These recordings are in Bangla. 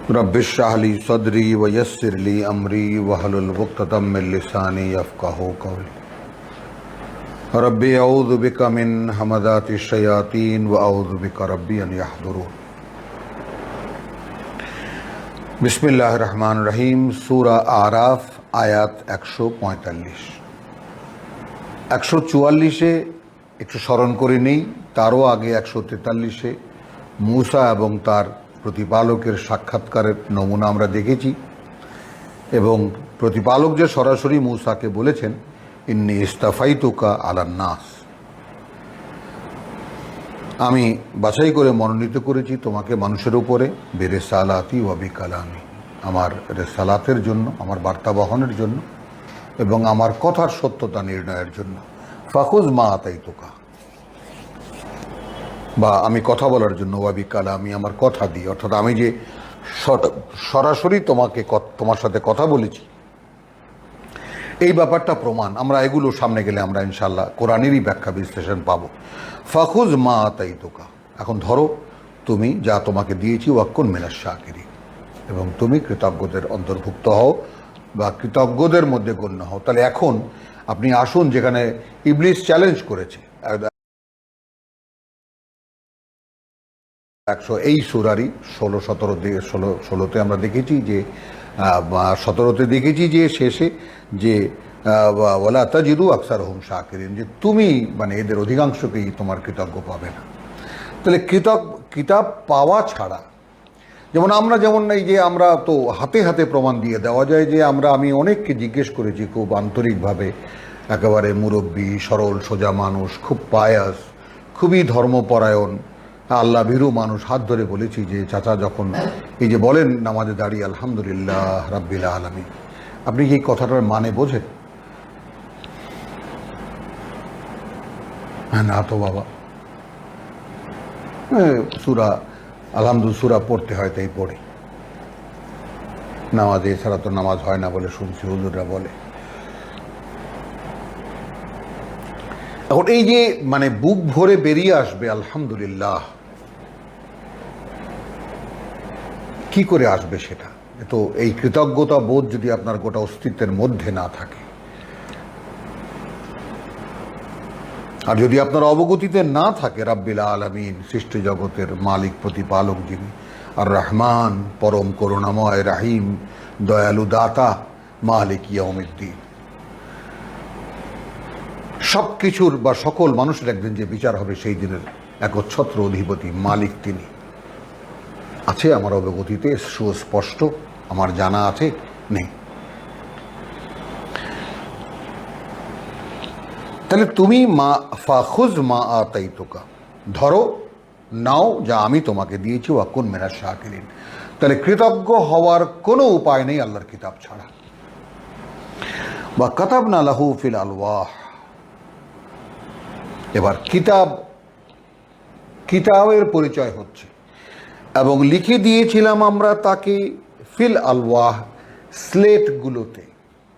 रब्बिश इश्रह ली सदरी व यस्सिर ली अमरी वहलुल उक़्दतम मिन लिसानी यफ़क़हू क़ौली। रब्बी अऊज़ु बिका मिन हमज़ातिश शयातीन व अऊज़ु बिका रब्बी अन यहज़ुरून। बिस्मिल्लाहिर रहमानिर रहीम। सूरा आराफ आयात 145। 144-এ একটু স্মরণ করে নেই, তারও আগে 143-এ মূসা এবং তার প্রতিপালকের সাক্ষাৎকারের নমুনা আমরা দেখেছি, এবং প্রতিপালক যে সরাসরি মূসাকে বলেছেন ইন্নী ইস্তাফাইতুকা আলান নাস, আমি বাছাই করে মনোনীত করেছি তোমাকে মানুষের উপরে বেরেসালাতি ওয়া বিকালামি, আমার রেসালাতের জন্য, আমার বার্তা বহনের জন্য এবং আমার কথার সত্যতা নির্ণয়ের জন্য। ফাখুজ মা আতাইতুকা, বা আমি কথা বলার জন্য, ওয়াবি কালা, আমি আমার কথা দিই, অর্থাৎ আমি যে সরাসরি তোমার সাথে কথা বলেছি এই ব্যাপারটা প্রমাণ। আমরা এগুলো সামনে গেলে আমরা ইনশাল্লাহ কোরআনেরই ব্যাখ্যা বিশ্লেষণ পাবো। ফাখুজ মা আতাইতুকা, এখন ধরো তুমি যা তোমাকে দিয়েছি, ওয়াক্কুন মিনাশ শাকিরিন, এবং তুমি কৃতজ্ঞদের অন্তর্ভুক্ত হও বা কৃতজ্ঞদের মধ্যে গণ্য হও। তাহলে এখন আপনি আসুন, যেখানে ইবলিস চ্যালেঞ্জ করেছে, এই সূরারই 16-17 আমরা দেখেছি যে 17-তে দেখেছি যে শেষে যে ওয়ালা তাজিদু আকসারহুম শাকিরিন, যে তুমি মানে এদের অধিকাংশকেই তোমার কৃতজ্ঞ পাবে না। তাহলে কিতাব পাওয়া ছাড়া, যেমন এই যে আমরা তো হাতে হাতে প্রমাণ দিয়ে দেওয়া যায় যে আমি অনেককে জিজ্ঞেস করেছি, খুব আন্তরিকভাবে, একেবারে মুরব্বী, সরল সোজা মানুষ, খুব পায়াস, খুবই ধর্মপরায়ণ, আল্লাহ ভীরু মানুষ, হাত ধরে বলেছি যে চাচা যখন এই যে বলেন নামাজে দাঁড়িয়ে আলহামদুলিল্লাহ রাব্বিল আলামিন, আপনি কি এই কথাটার মানে বোঝেন? হ্যাঁ, না তো বাবা, সূরা পড়তে হয় তাই পড়ি, নামাজে এছাড়া তো নামাজ হয় না বলে শুনছি হুজুররা বলে। এখন এই যে মানে বুক ভরে বেরিয়ে আসবে আলহামদুলিল্লাহ, কি করে আসবে সেটা? তো এই কৃতজ্ঞতা বোধ যদি আপনার গোটা অস্তিত্বের মধ্যে না থাকে, আর যদি আপনার অবগতিতে না থাকে রাব্বিল আলামিন, সৃষ্টি জগতের মালিক প্রতিপালক যিনি, আর রহমান পরম করুণাময়, রাহিম দয়ালু দাতা, মালিক ইয়াউমিদ্দিন, সব কিছুর বা সকল মানুষের একদিন যে বিচার হবে সেই দিনের একচ্ছত্র অধিপতি মালিক তিনি আছে আমার অবগতিতে, সুস্পষ্ট, আমার জানা আছে নেই। তাহলে তুমি ফাখুজ মা আতাইতুকা, ধরো, নাও যা আমি তোমাকে দিয়েছি, ওয়াকুন মিনাশ শাকিরিন। তাহলে কৃতজ্ঞ হওয়ার কোনো উপায় নেই আল্লাহর কিতাব ছাড়া। বা কাতাবনা লাহু ফিল আলওয়াহ, এবার কিতাবের পরিচয় হচ্ছে, এবং লিখে দিয়েছিলাম আমরা তাকে ফিল আলওয়াহ, স্লেটগুলোতে।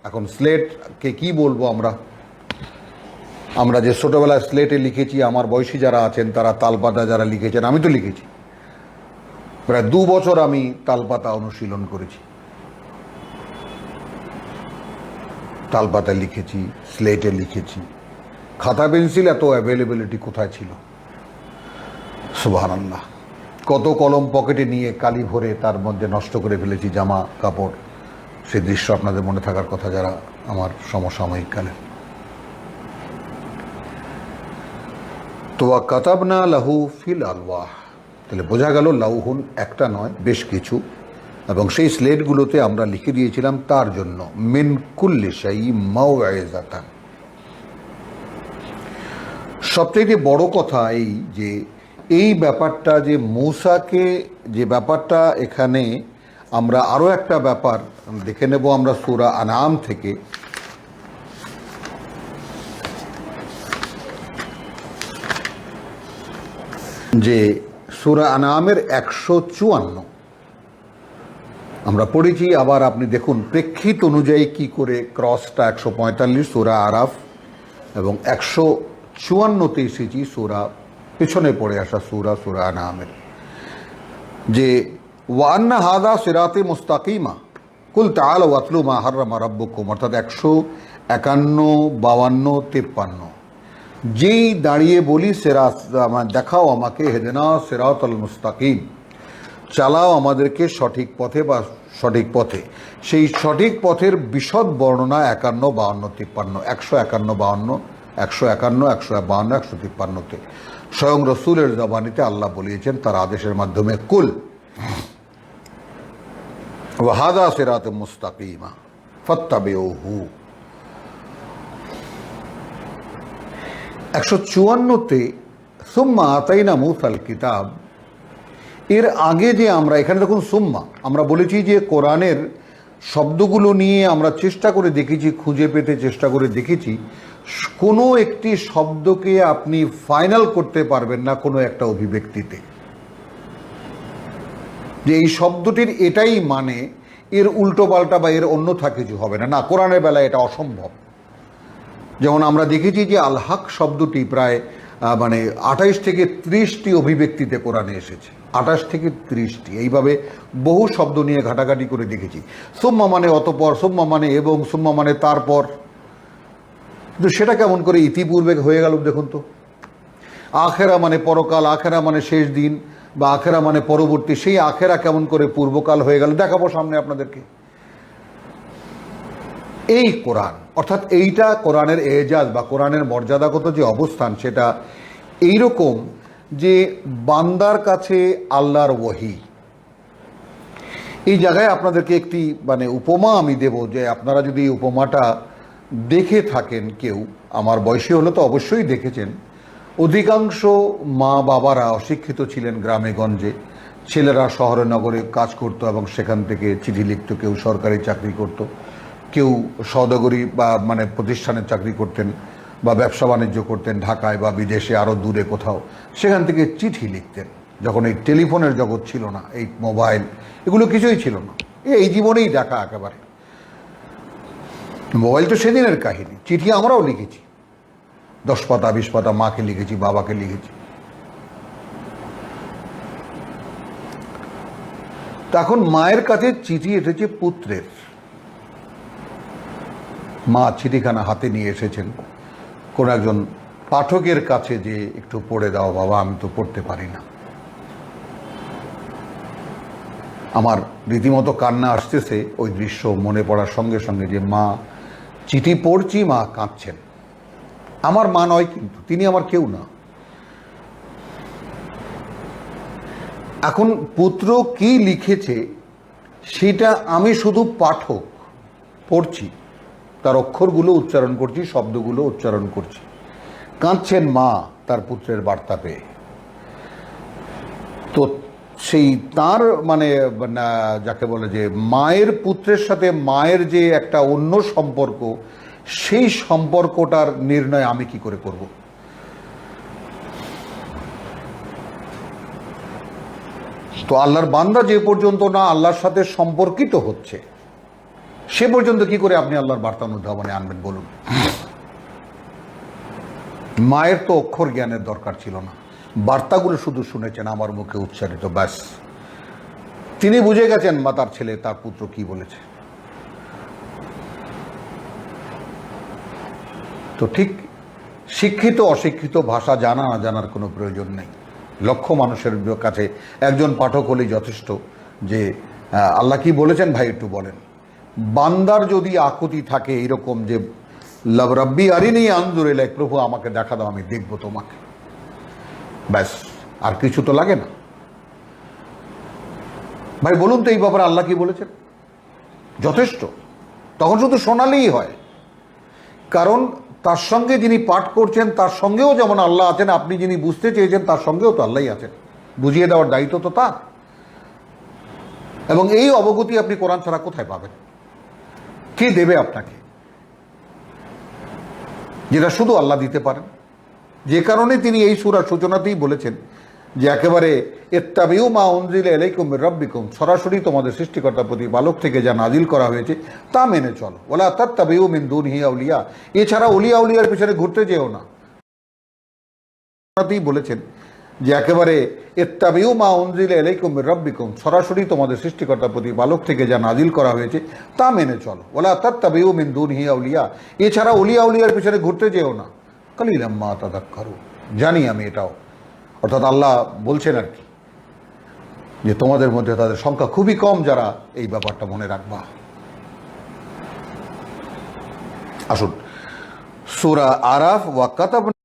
এখন স্লেটকে কি বলবো আমরা যে ছোটবেলায় স্লেটে লিখেছি, আমার বয়সী যারা আছেন তারা তালপাতা যারা লিখেছেন, আমি তো লিখেছি, প্রায় 2 বছর আমি তালপাতা অনুশীলন করেছি, তালপাতা লিখেছি, স্লেটে লিখেছি। খাতা পেন্সিল এত অ্যাভেলেবিলিটি কোথায় ছিল, সুবহানাল্লাহ। কত কলম পকেটে নিয়ে কালি ভরে তার মধ্যে নষ্ট করে ফেলেছি জামা কাপড়, সেই দৃশ্য আপনাদের মনে থাকার কথা যারা আমার সমসাময়িক কালে। তো কাতাবনা লাহু ফিল আলওয়াহ, তাহলে বোঝা গেল লাউহুন একটা নয়, বেশ কিছু, এবং সেই স্লেটগুলোতে আমরা লিখে দিয়েছিলাম তার জন্য মিন কুল্লি শাই মাউইযাতান। সবচেয়ে বড় কথা এই যে এই ব্যাপারটা যে মূসাকে, যে ব্যাপারটা এখানে আমরা আরও একটা ব্যাপার দেখে নেব আমরা সূরা আনআম থেকে, যে সূরা আনআমের 154 আমরা পড়েছি। আবার আপনি দেখুন প্রেক্ষিত অনুযায়ী কি করে ক্রসটা 145 সূরা আরাফ এবং 154-তে এসেছি, সূরা পেছনে পড়ে আসা সূরা আনআমের, যে ওয়া আন্না হাযা সিরাতি মুস্তাকিমা কুল তাআলা ওয়াতলু মা হাররামা রাব্বুকুম, অর্থাৎ 151, 52, 53 যেই দাঁড়িয়ে বলি দেখাও আমাকে হেদিনা সিরাতাল মুস্তাকিম, চালাও আমাদেরকে সঠিক পথে বা সঠিক পথে, সেই সঠিক পথের বিশদ বর্ণনা 51, 52, 53 151, 151, 153তে স্বয়ং রসুলের জবানিতে আল্লাহ বলিয়েছেন তার আদেশের মাধ্যমে, কুল ওয়া হাযা সিরাতুম মুস্তাকিমা ফাত্তাবিউহু। 154তে সুম্মা আতাইনা মূসাল কিতাব, এর আগে যে আমরা এখানে দেখুন সুম্মা, আমরা বলেছি যে কোরআনের শব্দগুলো নিয়ে আমরা চেষ্টা করে দেখেছি, খুঁজে পেতে চেষ্টা করে দেখেছি, কোনো একটি শব্দকে আপনি ফাইনাল করতে পারবেন না কোনো একটা অভিব্যক্তিতে, যে এই শব্দটির এটাই মানে, এর উল্টো পাল্টা বা এর অন্যথা কিছু হবে না, না, কোরআনের বেলায় এটা অসম্ভব। যেমন আমরা দেখেছি যে আল হক শব্দটি প্রায় 28 থেকে 30টি অভিব্যক্তিতে কোরআনে এসেছে, 28 থেকে 30টি, এইভাবে বহু শব্দ নিয়ে ঘাটাঘাটি করে দেখেছি। সুম্মা মানে অতঃপর, সুম্মা মানে এবং, সুম্মা মানে তারপর, কিন্তু সেটা কেমন করে ইতিপূর্বে হয়ে গেল দেখুন তো। আখেরা মানে পরকাল, আখেরা মানে শেষ দিন, বা আখেরা মানে পরবর্তী, সেই আখেরা কেমন করে পূর্বকাল হয়ে গেল, দেখাবো সামনে আপনাদেরকে। এই কোরআন, অর্থাৎ এইটা কোরআনের এজাজ বা কোরআনের মর্যাদাগত যে অবস্থান, সেটা এইরকম যে বান্দার কাছে আল্লাহর ওহী। এই জায়গায় আপনাদেরকে একটি উপমা আমি দেব, যে আপনারা যদি এই উপমাটা দেখে থাকেন, কেউ আমার বয়সী হলে তো অবশ্যই দেখেছেন। অধিকাংশ মা বাবারা অশিক্ষিত ছিলেন গ্রামে গঞ্জে, ছেলেরা শহরে নগরে কাজ করত এবং সেখান থেকে চিঠি লিখত, কেউ সরকারি চাকরি করত, কেউ সওদাগরি বা প্রতিষ্ঠানে চাকরি করতেন বা ব্যবসা বাণিজ্য করতেন ঢাকায় বা বিদেশে আরও দূরে কোথাও, সেখান থেকে চিঠি লিখতেন। যখন এই টেলিফোনের জগৎ ছিল না, এই মোবাইল এগুলো কিছুই ছিল না, এই জীবনেই দেখা একেবারে। মোবাইল তো সেদিনের কাহিনী, চিঠি আমরাও লিখেছি, 10 পাতা 20 পাতা, মাকে লিখেছি, বাবাকে লিখেছি। তখন মায়ের কাছে চিঠি এসেছে পুত্রের, মা চিঠিখানা হাতে নিয়ে এসেছেন কোন একজন পাঠকের কাছে, যে একটু পড়ে দাও বাবা, আমি তো পড়তে পারি না। আমার রীতিমতো কান্না আসতেছে ওই দৃশ্য মনে পড়ার সঙ্গে সঙ্গে, যে মা চিঠি পড়ছি, মা কাঁদছেন। আমার মা নয়, কিন্তু তিনি আমার কেউ না। এখন পুত্র কি লিখেছে সেটা আমি শুধু পাঠক, পড়ছি, তার অক্ষরগুলো উচ্চারণ করছি, শব্দগুলো উচ্চারণ করছি। কাঁদছেন মা তার পুত্রের বার্তা পেয়ে। তো সেই তার যাকে বলে যে মায়ের পুত্রের সাথে মায়ের যে একটা অন্য সম্পর্ক, সেই সম্পর্কটার নির্ণয় আমি কি করে করব? তো আল্লাহর বান্দা যে পর্যন্ত না আল্লাহর সাথে সম্পর্কিত হচ্ছে, সে পর্যন্ত কি করে আপনি আল্লাহর বার্তা অনুধাবনে আনবেন বলুন? মায়ের তো অক্ষর জ্ঞানের দরকার ছিল না, বার্তাগুলো শুধু শুনেছেন আমার মুখে উচ্চারিত, ব্যাস তিনি বুঝে গেছেন মা তার ছেলে, তার পুত্র কি বলেছে। তো ঠিক শিক্ষিত অশিক্ষিত ভাষা জানা না জানার কোনো প্রয়োজন নেই। লক্ষ মানুষের কাছে একজন পাঠক হলেই যথেষ্ট, যে আল্লাহ কি বলেছেন ভাই একটু বলেন। বান্দার যদি আকুতি থাকে এইরকম, যে লব রব্বি আরিনি আনজুর ইলাইক, প্রভু আমাকে দেখা দাও, আমি দেখবো তোমাকে, ব্যাস আর কিছু তো লাগে না। ভাই বলুন তো এই ব্যাপারে আল্লাহ কি বলেছেন? যথেষ্ট। তখন শুধু শোনালেই হয়, কারণ তার সঙ্গে যিনি পাঠ করছেন তার সঙ্গেও যেমন আল্লাহ আছেন, আপনি যিনি বুঝতে চেয়েছেন তার সঙ্গেও তো আল্লাহই আছেন, বুঝিয়ে দেওয়ার দায়িত্ব তো তার। এবং এই অবগতি আপনি কোরআন ছাড়া কোথায় পাবেন? কে দেবে আপনাকে? যেটা শুধু আল্লাহ দিতে পারেন। যে কারণে তিনি এই সূরার সূচনাতেই বলেছেন যে একেবারে ইত্তাবিউ মা উনজিলা ইলাইকুম মির রাব্বিকুম, সরাসরি তোমাদের সৃষ্টিকর্তার প্রতি বালক থেকে যা নাজিল করা হয়েছে তা মেনে চলো। ওয়ালা তাত্তাবিউ মিন দুনিহি আউলিয়া, এছাড়া ওলিয়া উলিয়ার পিছনে ঘুরতে যেও না। বলেছেন যে একেবারে ইত্তাবিউ মা উনজিলা ইলাইকুম মির রাব্বিকুম, সরাসরি তোমাদের সৃষ্টিকর্তার প্রতিপালক থেকে যা নাজিল করা হয়েছে তা মেনে চলো। ওয়ালা তাত্তাবিউ মিন দুনিহি আউলিয়া, এছাড়া ওলিয়া আউলিয়ার পিছনে ঘুরতে যেও না। কালিলাম মা তাযাক্কারুন, জানি আমি এটাও, অর্থাৎ আল্লাহ বলছেন আর কি, যে তোমাদের মধ্যে তাদের সংখ্যা খুবই কম যারা এই ব্যাপারটা মনে রাখবা। আসুন সূরা আরাফ, ওয়া কাতাবনা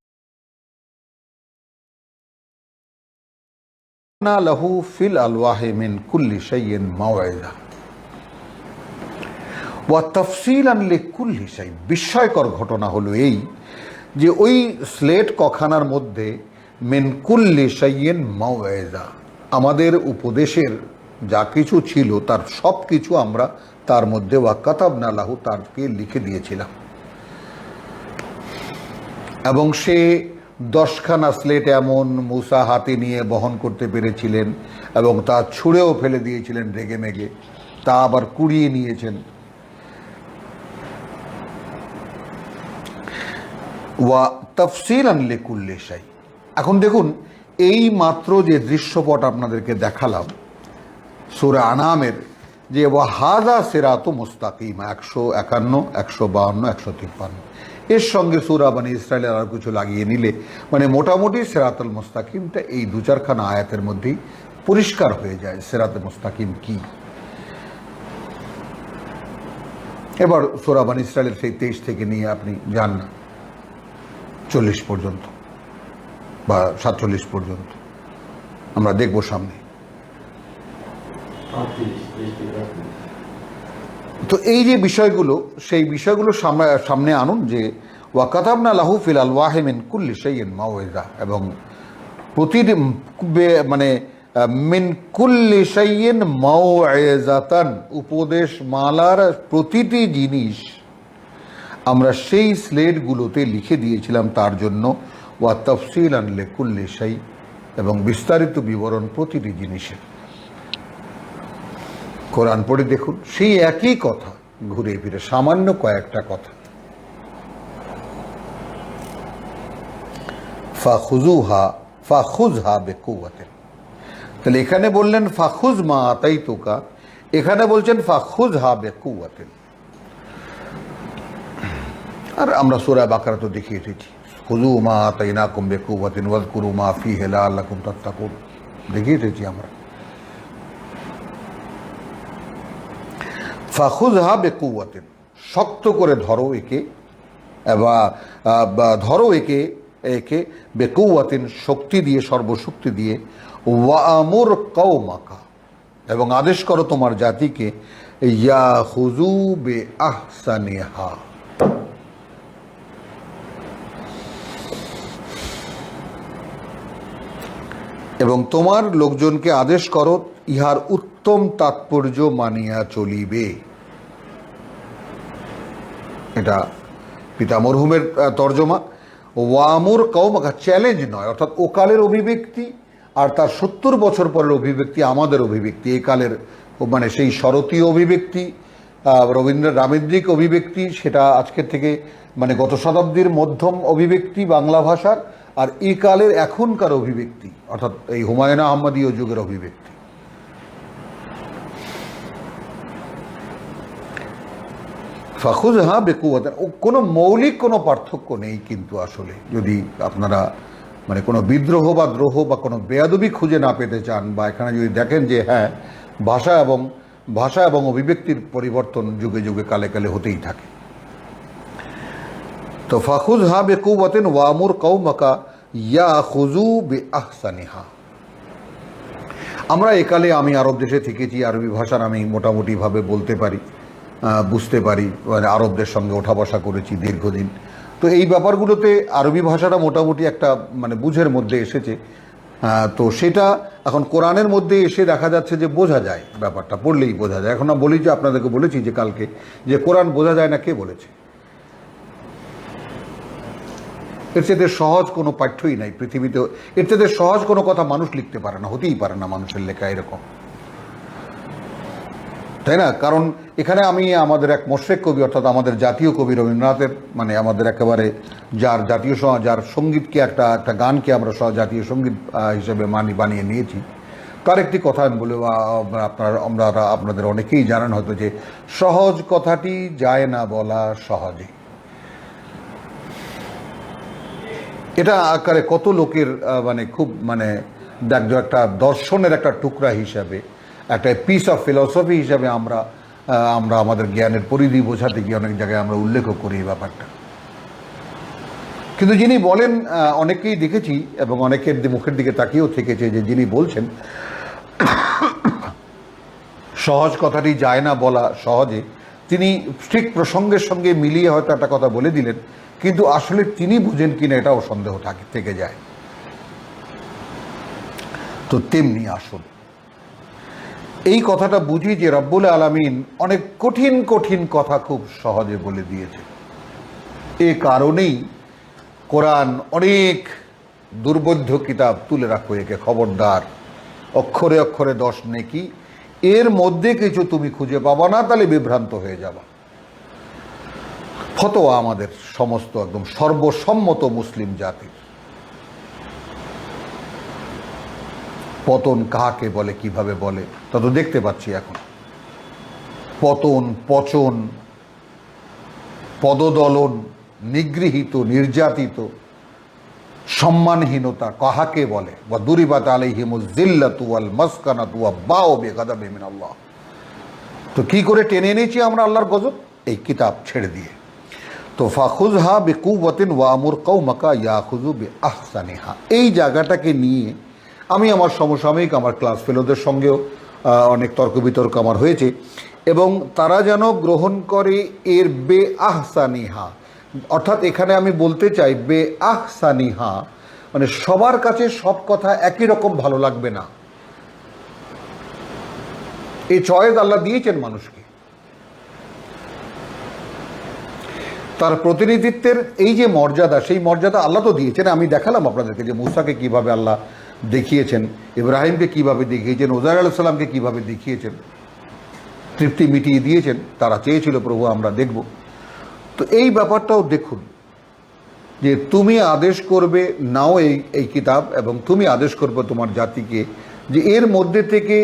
লাহু ফিল আলওয়াহি মিন কুল্লি শাইইন মাওইযা ওয়া তাফসীলান লিকুল্লি শাই। বিস্ময়কর ঘটনা হলো এই যে ওই স্লেট কখানার মধ্যে মিন কুল্লি শাইইন মাওইযা, আমাদের উপদেশের যা কিছু ছিল তার সব কিছু আমরা তার মধ্যে ওয়া কাতাবনা লাহু তারকে লিখে দিয়েছিলাম। এবং সে 10খানা স্লেট এমন মুসা হাতে নিয়ে বহন করতে পেরেছিলেন এবং তা ছুঁড়েও ফেলে দিয়েছিলেন রেগে মেগে, তা আবার কুড়িয়ে নিয়েছেন। ওয়া তাফসীলান লিকুল্লি শাই। এখন দেখুন, এই মাত্র যে দৃশ্যপট আপনাদেরকে দেখালাম সূরা আনামের, যে ওয়া হাযা সিরাতু মুস্তাকিম 151, 152, 153, এর সঙ্গে সূরা বনী ইসরাইলের আর কিছু লাগিয়ে নিলে মানে মোটামুটি সিরাতুল মুস্তাকিমটা এই 2-4খানা আয়াতের মধ্যেই পরিষ্কার হয়ে যায় সিরাতুল মুস্তাকিম কি। এবার সূরা বনী ইসরাইলের সেই 23 থেকে নিয়ে আপনি যান না 40 পর্যন্ত বা 47 পর্যন্ত, আমরা দেখব সামনে। তো এই যে বিষয়গুলো, সেই বিষয়গুলো সামনে আনুন, যে ওয়া কাতাবনা লাহু ফিল আলওয়াহি মিন কুল্লি শাইইন মাওইযা, এবং প্রতিটি মানে মিন কুল্লি শাইইন মাওইজাতান, উপদেশ মালার প্রতিটি জিনিস আমরা সেই স্লেটগুলোতে লিখে দিয়েছিলাম তার জন্য। ওয়া তাফসীলান লিকুল্লি শাই, এবং বিস্তারিত বিবরণ প্রতিটি জিনিসের। কোরআন পড়ে দেখুন, সেই একই কথা ঘুরে ফিরে সামান্য কয়েকটা কথা। ফাখুযহা বিকুওয়াতিন, তাহলে এখানে বললেন ফাখুয মা আতাইতুকা, এখানে বলছেন ফাখুযহা বিকুওয়াতিন। আর আমরা সূরা বাকারা তো দেখিয়ে এসেছি, খুযু মা আতাইনাকুম বিকুওয়াতিন ওয়াযকুরু মা ফীহি লাআল্লাকুম তাত্তাকুন, দেখিয়ে এসেছি আমরা। ফাখুযহা বিকুওয়াতিন, শক্ত করে ধরো একে, বা ধরো একে বিকুওয়াতিন, শক্তি দিয়ে, সর্বশক্তি দিয়ে। ওয়ামুর কওমাকা, এবং আদেশ করো তোমার জাতিকে ইয়াখুযু বিআহসানিহা, এবং তোমার লোকজনকে আদেশ করো ইহার উত্তম তাৎপর্য মানিয়া চলিবে। এটা পিতা মরহুমের তর্জমা। ওয়ামুর কওমাকা, চ্যালেঞ্জ নয়, অর্থাৎ ওকালের অভিব্যক্তি আর তার 70 বছর পরের অভিব্যক্তি আমাদের অভিব্যক্তি, এই কালের মানে সেই শরতীয় অভিব্যক্তি, রবীন্দ্র রামেন্দ্রিক অভিব্যক্তি, সেটা আজকের থেকে মানে গত শতাব্দীর মধ্যম অভিব্যক্তি বাংলা ভাষার, আর এই কালের এখনকার অভিব্যক্তি অর্থাৎ এই হুমায়ুন আহমদীয় যুগের অভিব্যক্তি। ফাখুযহা বিকুওয়াতিন, কোনো মৌলিক কোনো পার্থক্য নেই কিন্তু আসলে, যদি আপনারা মানে কোনো বিদ্রোহ বা দ্রোহ বা কোনো বেয়াদবি খুঁজে না পেতে চান, বা এখানে যদি দেখেন যে হ্যাঁ ভাষা এবং অভিব্যক্তির পরিবর্তন যুগে যুগে কালে কালে হতেই থাকে। তো ফাখুযহা বিকুওয়াতিন ওয়ামুর কওমাকা ইয়াখুযু বিআহসানিহা। আমরা একালে, আমি আরব দেশে থেকেছি, আরবি ভাষার আমি মোটামুটিভাবে বলতে পারি, বুঝতে পারি, মানে আরবদের সঙ্গে ওঠা বসা করেছি দীর্ঘদিন। তো এই ব্যাপারগুলোতে আরবি ভাষাটা মোটামুটি একটা মানে বুঝের মধ্যে এসেছে। তো সেটা এখন কোরআনের মধ্যে এসে দেখা যাচ্ছে যে বোঝা যায়, ব্যাপারটা পড়লেই বোঝা যায়। এখন বলি যে আপনাদেরকে বলেছি যে কালকে যে কোরআন বোঝা যায় না, কে বলেছে? এর চেয়ে সহজ কোনো পাঠ্যই নাই পৃথিবীতে, এর চেয়ে সহজ কোনো কথা মানুষ লিখতে পারে না, হতেই পারে না মানুষের লেখা এরকম। তাই না? কারণ এখানে আমি আমাদের এক মোশরেক কবি, অর্থাৎ আমাদের জাতীয় কবি রবীন্দ্রনাথের, মানে আমাদের একেবারে যার জাতীয় যার সঙ্গীতকে একটা গানকে আমরা জাতীয় সঙ্গীত হিসেবে বানিয়ে নিয়েছি, তার একটি কথা আমি বলে আপনাদের অনেকেই জানেন হয়তো, যে সহজ কথাটি যায় না বলা সহজে। এটা আকারে কত লোকের খুব দেখো একটা দর্শনের একটা টুকরা হিসাবে, একটা পিস অফ ফিলসফি হিসাবে আমরা আমাদের জ্ঞানের পরিধি বোঝাতে গিয়ে অনেক জায়গায় আমরা উল্লেখও করি এই ব্যাপারটা। কিন্তু যিনি বলেন, অনেকেই দেখেছি এবং অনেকের মুখের দিকে তাকিয়েও থেকেছে, যে যিনি বলছেন সহজ কথাটি যায় না বলা সহজে, তিনি ঠিক প্রসঙ্গের সঙ্গে মিলিয়ে হয়তো একটা কথা বলে দিলেন, কিন্তু আসলে তিনি বুঝেন কিনা এটাও সন্দেহ থেকে যায়। তো তেমনি আসুন এই কথাটা বুঝি যে রব্বুল আলামিন অনেক কঠিন কঠিন কথা খুব সহজে বলে দিয়েছে। এ কারণেই কোরআন অনেক দুর্বোধ্য কিতাব, তুলে রাখো একে, খবরদার, অক্ষরে অক্ষরে 10 নেকি, এর মধ্যে কিছু তুমি খুঁজে পাবা না, তাহলে বিভ্রান্ত হয়ে যাবা। ফতোয়া আমাদের সমস্ত একদম সর্বসম্মত মুসলিম জাতির। পতন কাকে বলে, কিভাবে বলে, তা তো দেখতে পাচ্ছি এখন। পতন, পচন, পদদলন, নিগৃহীত, নির্যাতিত, সম্মানহীনতা কাহাকে বলে? ওয়া দুরিবাত আলাইহিমুজ জিল্লাতু ওয়াল মাসকানাতু ওয়া বাউ বিগাদাবি মিনাল্লাহ। তো কি করে টেনে এনেছি আমরা আল্লাহর গজব? এই কিতাব ছেড়ে দিয়ে। তো ফাখুযহা বিকুওয়াতিন ওয়া আমুর কওমাকা ইয়াখুযু বিআহসানিহা, এই জায়গাটাকে নিয়ে আমি আমার সমসাময়িক আমার ক্লাস ফেলোদের সঙ্গেও অনেক তর্ক বিতর্ক আমার হয়েছে, এবং তারা যেন গ্রহণ করে এর বেআহসানিহা, অর্থাৎ এখানে আমি বলতে চাই বেআহসানিহা মানে সবার কাছে সব কথা একই রকম ভালো লাগবে না। এই চয়েস আল্লাহ দিয়েছেন মানুষকে। তার প্রতিনিধিত্বের এই যে মর্যাদা, সেই মর্যাদা আল্লাহ তো দিয়েছেন। আমি দেখালাম আপনাদেরকে যে মুসাকে কিভাবে আল্লাহ দেখিয়েছেন, ইব্রাহিমকে কিভাবে দেখিয়েছেন, উজাইর আলাইহিস সালামকে কিভাবে দেখিয়েছেন, তৃপ্তি মিটিয়ে দিয়েছেন। তারা চেয়েছিল প্রভু আমরা দেখব। তো এই ব্যাপারটাও দেখুন যে তুমি আদেশ করবে নাও এই কিতাব, এবং তুমি আদেশ করবে তোমার জাতিকে যে এর মধ্যে থেকে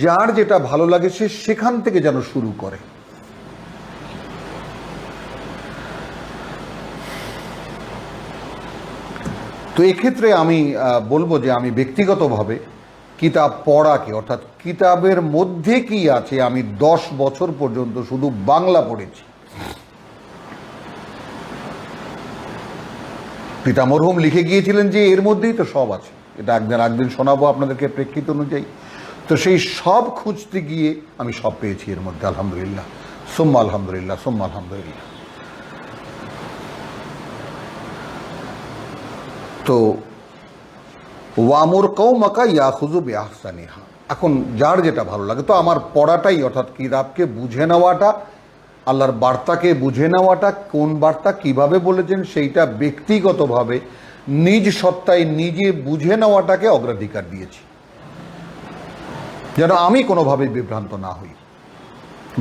যার যেটা ভালো লাগে সে সেখান থেকে যেন শুরু করে। তো এক্ষেত্রে আমি বলবো যে আমি ব্যক্তিগতভাবে কিতাব পড়াকে, অর্থাৎ কিতাবের মধ্যে কি আছে, আমি 10 বছর পর্যন্ত শুধু বাংলা পড়েছি। পিতা মরহুম লিখে গিয়েছিলেন যে এর মধ্যেই তো সব আছে। এটা একদিন শোনাবো আপনাদেরকে প্রেক্ষিত অনুযায়ী। তো সেই সব খুঁজতে গিয়ে আমি সব পেয়েছি এর মধ্যে, আলহামদুলিল্লাহ, সুম্মা আলহামদুলিল্লাহ, সুম্মা আলহামদুলিল্লাহ। তো ওয়ামুর কওমাকা ইয়াখুযু বিআহসানিহা, এখন যার যেটা ভালো লাগে। তো আমার পড়াটাই, অর্থাৎ কিতাবকে বুঝে নেওয়াটা, আল্লাহর বার্তাকে বুঝে নেওয়াটা, কোন বার্তা কিভাবে বলেছেন সেইটা ব্যক্তিগতভাবে নিজ সত্তায় নিজে বুঝে নেওয়াটাকে অগ্রাধিকার দিয়েছি, যেন আমি কোনোভাবে বিভ্রান্ত না হই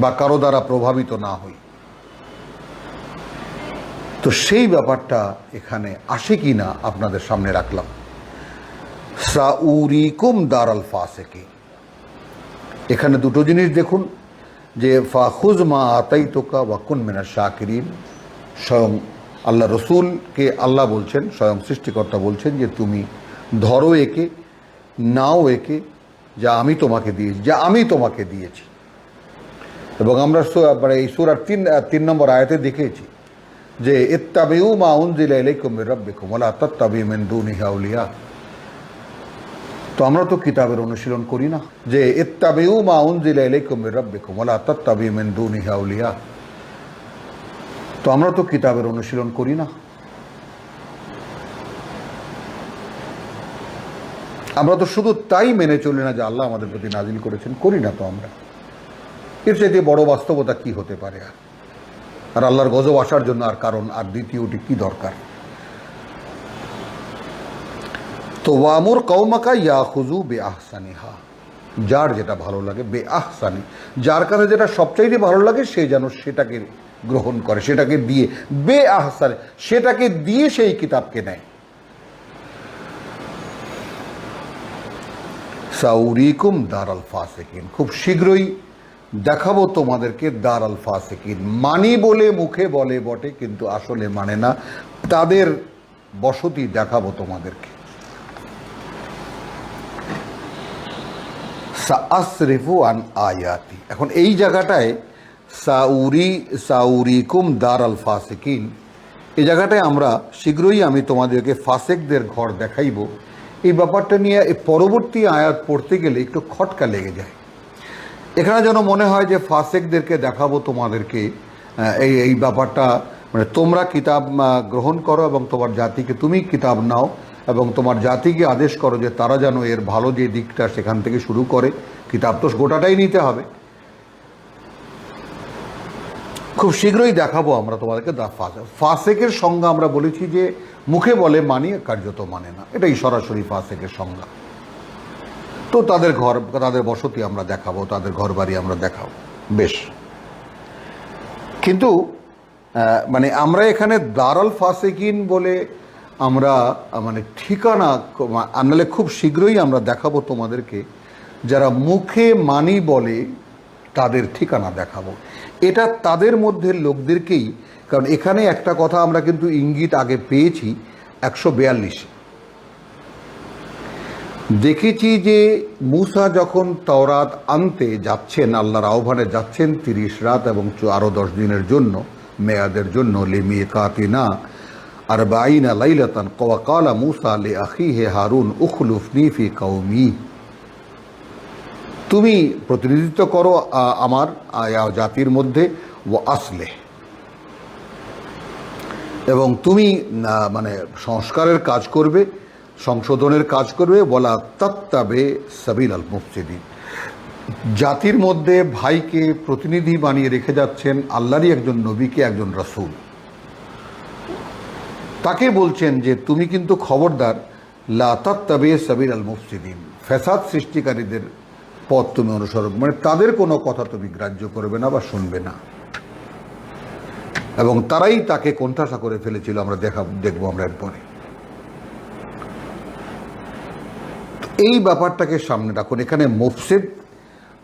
বা কারো দ্বারা প্রভাবিত না হই। তো সেই ব্যাপারটা এখানে আসে কি না আপনাদের সামনে রাখলাম। সাউরিকুম দারাল ফাসিকিন, এখানে দুটো জিনিস দেখুন, যে ফাখুজ মা আতাইতুকা ওয়া কুন মিনাশ শাকিরিন। স্বয়ং আল্লাহ রসুলকে আল্লাহ বলছেন, স্বয়ং সৃষ্টিকর্তা বলছেন যে তুমি ধরো একে, নাও একে, যা আমি তোমাকে দিয়েছি। এবং আমরা এই সূরার 3 নম্বর আয়াতে দেখেছি যে ইত্তাবিউ মা উনজিলা ইলাইকুম মির রাব্বিকুম ওয়া লা তাত্তাবিউ মিন দুনিহি আউলিয়া। তো আমরা তো কিতাবের অনুশীলন করি না, যে ইত্তাবিউ মা উনজিলা ইলাইকুম মির রাব্বিকুম ওয়া লা তাত্তাবিউ মিন দুনিহি আউলিয়া। তো আমরা তো কিতাবের অনুশীলন করি না। আমরা তো শুধু তাই মেনে চলি না যে আল্লাহ আমাদের প্রতি নাজিল করেছেন, করি না তো আমরা। এর চাইতে বড় বাস্তবতা কি হতে পারে? আর আল্লাহর গজব আসার জন্য আর কারণ আর দ্বিতীয়টি কি দরকার? তো ওয়ামুর কওমাকা ইয়াখুযু বিআহসানিহা, যার যেটা ভালো লাগে, বে আহসানি, যার কাছে যেটা সবচাইতে ভালো লাগে সে যেন সেটাকে গ্রহণ করে, সেটাকে দিয়ে, বে আহসানি, সেটাকে দিয়ে সেই কিতাবকে নেয়। সাউরিকুম দার আল ফাসিকিন, খুব শীঘ্রই দেখাবো তোমাদেরকে দার আল ফাসিকিন, মানি বলে মুখে বলে বটে কিন্তু আসলে মানে না, তাদের বসতি দেখাবো তোমাদেরকে। সাআসরিফু আন আয়াতি, এখন এই জায়গাটায় সাউরিকুম দার আল ফাসিকিন, এই জায়গাটায় আমরা শীঘ্রই আমি তোমাদেরকে ফাসেকদের ঘর দেখাইব, এই ব্যাপারটা নিয়ে এই পরবর্তী আয়াত পড়তে গেলে একটু খটকা লেগে যায়। এখানে যেন মনে হয় যে ফাসেকদেরকে দেখাবো তোমাদেরকে, এই ব্যাপারটা মানে তোমরা কিতাব গ্রহণ করো এবং তোমার জাতিকে তুমি কিতাব নাও এবং তোমার জাতিকে আদেশ করো যে তারা যেন এর ভালো যে দিকটা সেখান থেকে শুরু করে, কিতাব তো গোটাটাই নিতে হবে। খুব শীঘ্রই দেখাবো আমরা তোমাদেরকে ফাসেকের সংজ্ঞা আমরা বলেছি যে মুখে বলে মানি, কার্যত মানে না, এটাই সরাসরি ফাসেকের সংজ্ঞা। তো তাদের ঘর, তাদের বসতি আমরা দেখাবো, তাদের ঘর বাড়ি আমরা দেখাবো, বেশ। কিন্তু মানে আমরা এখানে দারাল ফাসিকিন বলে আমরা মানে ঠিকানা আনলে খুব শীঘ্রই আমরা দেখাবো তোমাদেরকে, যারা মুখে মানি বলে তাদের ঠিকানা দেখাবো। এটা তাদের মধ্যে লোকদেরকেই, কারণ এখানে একটা কথা আমরা কিন্তু ইঙ্গিত আগে পেয়েছি 142-এ দেখেছি যে মুসা যখন তাওরাত আনতে যাচ্ছেন, আল্লাহর আহ্বানে যাচ্ছেন 30 রাত এবং আরও 10 দিনের জন্য, মেয়াদের জন্য, লিমিকাতিনা আরবাইনা লাইলাতান ক্বালা মুসা লিআখিহি হারুন উখলুফনি ফি কওমি, তুমি প্রতিনিধিত্ব করো আমার জাতির মধ্যে, ও আসলে, এবং তুমি মানে সংস্কারের কাজ করবে, সংশোধনের কাজ করবে, বলা তাত্তাবে সাবিল আল মুফসিদিন, জাতির মধ্যে ভাইকে প্রতিনিধি বানিয়ে রেখে যাচ্ছেন, আল্লাহরই একজন নবীকে, একজন রাসূল, তাকে বলছেন যে তুমি কিন্তু খবরদার লা তাত্তাবে সাবিল আল মুফসিদিন, ফ্যাসাদ সৃষ্টিকারীদের পথ তুমি অনুসরণ, মানে তাদের কোনো কথা তুমি গ্রাহ্য করবে না বা শুনবে না। এবং তারাই তাকে কোণঠাসা করে ফেলেছিল, আমরা দেখবো আমরা এরপরে। এই ব্যাপারটাকে সামনে রাখুন, এখানে মুফসিদ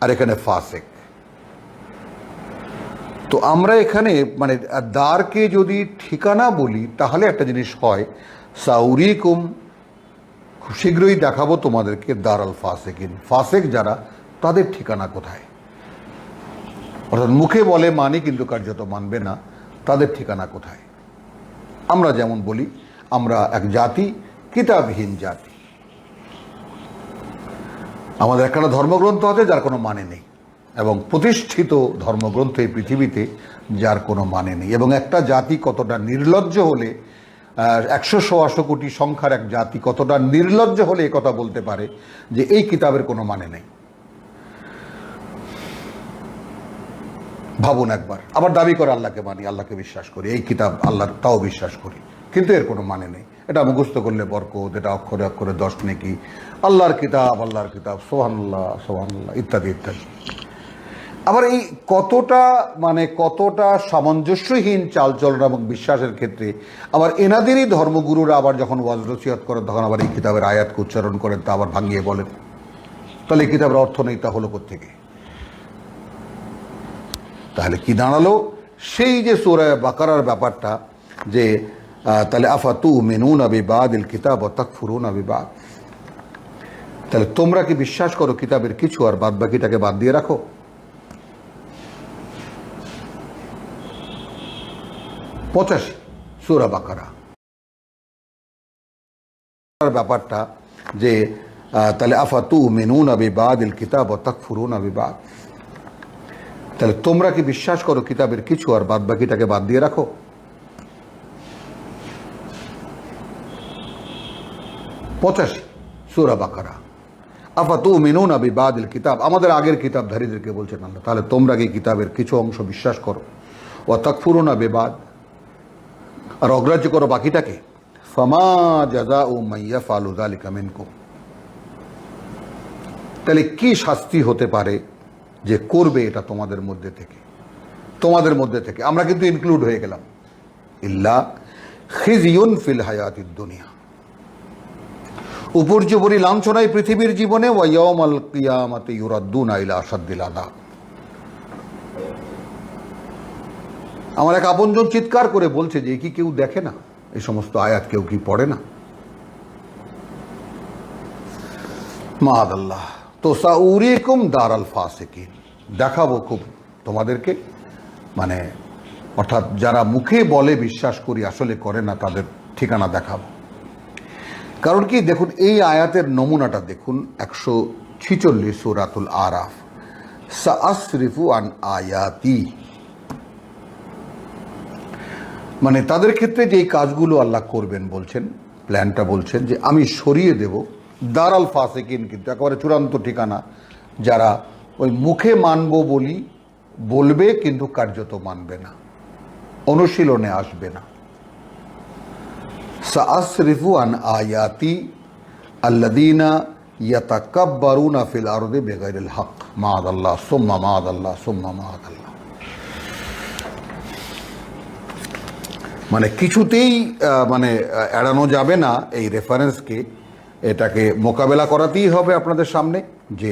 আর এখানে ফাসেক। তো আমরা এখানে মানে দারকে যদি ঠিকানা বলি তাহলে একটা জিনিস হয়, সাউরিকুম, খুব শীঘ্রই দেখাবো তোমাদেরকে দার আল ফাসিকিন, ফাসেক যারা তাদের ঠিকানা কোথায়, অর্থাৎ মুখে বলে মানি কিন্তু কার্যত মানবে না, তাদের ঠিকানা কোথায়। আমরা যেমন বলি আমরা এক জাতি, কিতাবহীন জাতি, আমাদের একটা ধর্মগ্রন্থ আছে যার কোনো মানে নেই, এবং প্রতিষ্ঠিত ধর্মগ্রন্থ এই পৃথিবীতে যার কোনো মানে নেই। এবং একটা জাতি কতটা নির্লজ্জ হলে, 100-125 কোটি সংখ্যার এক জাতি কতটা নির্লজ্জ হলে এ কথা বলতে পারে যে এই কিতাবের কোনো মানে নেই। ভাবুন একবার, আবার দাবি করে আল্লাহকে মানি, আল্লাহকে বিশ্বাস করি, এই কিতাব আল্লাহর, তাও বিশ্বাস করি, কিন্তু এর কোনো মানে নেই, এটা মুখস্থ করলে বরকত, এটা অক্ষরে অক্ষরে 10 নেকি, আল্লাহর কিতাব, আল্লাহর কিতাব, সুবহানাল্লাহ সুবহানাল্লাহ ইত্যাদি ইত্যাদি। আবার এই কতটা সামঞ্জস্যহীন চালচলন এবং বিশ্বাসের ক্ষেত্রে আবার এনাদেরই ধর্মগুরুরা আবার যখন ওয়াজ নসিহত করেন তখন আবার এই কিতাবের আয়াতকে উচ্চারণ করেন, তা আবার ভাঙিয়ে বলেন, তাহলে এই কিতাবের অর্থ নেই, তা হলো কোত্থেকে? তাহলে কি দাঁড়ালো? সেই যে সূরা বাকারার ব্যাপারটা, যে তাহলে আফাতুমিনুনা বিবাদিল কিতাব ওয়া তাকফুরুনা বিবাদ, তাহলে তোমরা কি বিশ্বাস করো কিতাবের কিছু আর বাদ বাকিটাকে বাদ দিয়ে রাখো? সূরা বাকারা ব্যাপারটা, যে তাহলে আফাতুমিনুনা বিবাদিল কিতাব ওয়া তাকফুরুনা বিবাদ, তাহলে তোমরা কি বিশ্বাস করো কিতাবের কিছু আর বাদ বাকিটাকে বাদ দিয়ে রাখো? সূরা বাকারা, আফাতুমিনুনা বিবাদিল কিতাব, আমাদের আগের কিতাবধারীদেরকে বলছেন আল্লাহ, তাহলে তোমরা কি কিতাবের কিছু অংশ বিশ্বাস করো, ওয়া তাকফুরুনা বিবাদ, আর অগ্রাহ্য করো বাকিটাকে। ফামা জাযাউ মান ইয়াফআলু যালিকা মিনকুম, তাহলে কি শাস্তি হতে পারে যে করবে এটা তোমাদের মধ্যে থেকে আমরা কিন্তু ইনক্লুড হয়ে গেলাম। ইল্লা খিজিয়ুন ফিল হায়াতিদ দুনিয়া, উপর্যুপরি লাঞ্ছনায় পৃথিবীর জীবনে, ওয়া ইয়াউমাল কিয়ামাতি ইউরাদ্দুনা ইলা আশাদ্দিল আযাব। আমার এক আপনজন চিৎকার করে বলছে যে কি কেউ দেখে না এই সমস্ত আয়াত, কেউ কি পড়ে না? মাআদাল্লাহ। তো সাউরিকুম দারাল ফাসিকিন, দেখাবো খুব তোমাদেরকে, মানে অর্থাৎ যারা মুখে বলে বিশ্বাস করি আসলে করে না, তাদের ঠিকানা দেখাবো। কারণ কি দেখুন, এই আয়াতের নমুনাটা দেখুন, 146 সূরাতুল আরাফ, সাআসরিফু আন আয়াতি, মানে তাদের ক্ষেত্রে যে কাজগুলো আল্লাহ করবেন বলছেন, প্ল্যানটা বলছেন যে আমি সরিয়ে দেব। দারাল ফাসিকিন কিন্তু একেবারে চূড়ান্ত ঠিকানা, যারা ওই মুখে মানব বলবে কিন্তু কার্যত মানবে না, অনুশীলনে আসবে না। সাআসরিফু আন আয়াতি আল্লাযীনা ইয়াতাকাব্বারুনা ফিল আরদি বিগাইরিল হক, মাআদাল্লাহ সুম্মা মাআদাল্লাহ সুম্মা মাআদাল্লাহ। মানে কিছুতেই মানে এড়ানো যাবে না এই রেফারেন্সকে, এটাকে মোকাবেলা করাতেই হবে আপনাদের সামনে। যে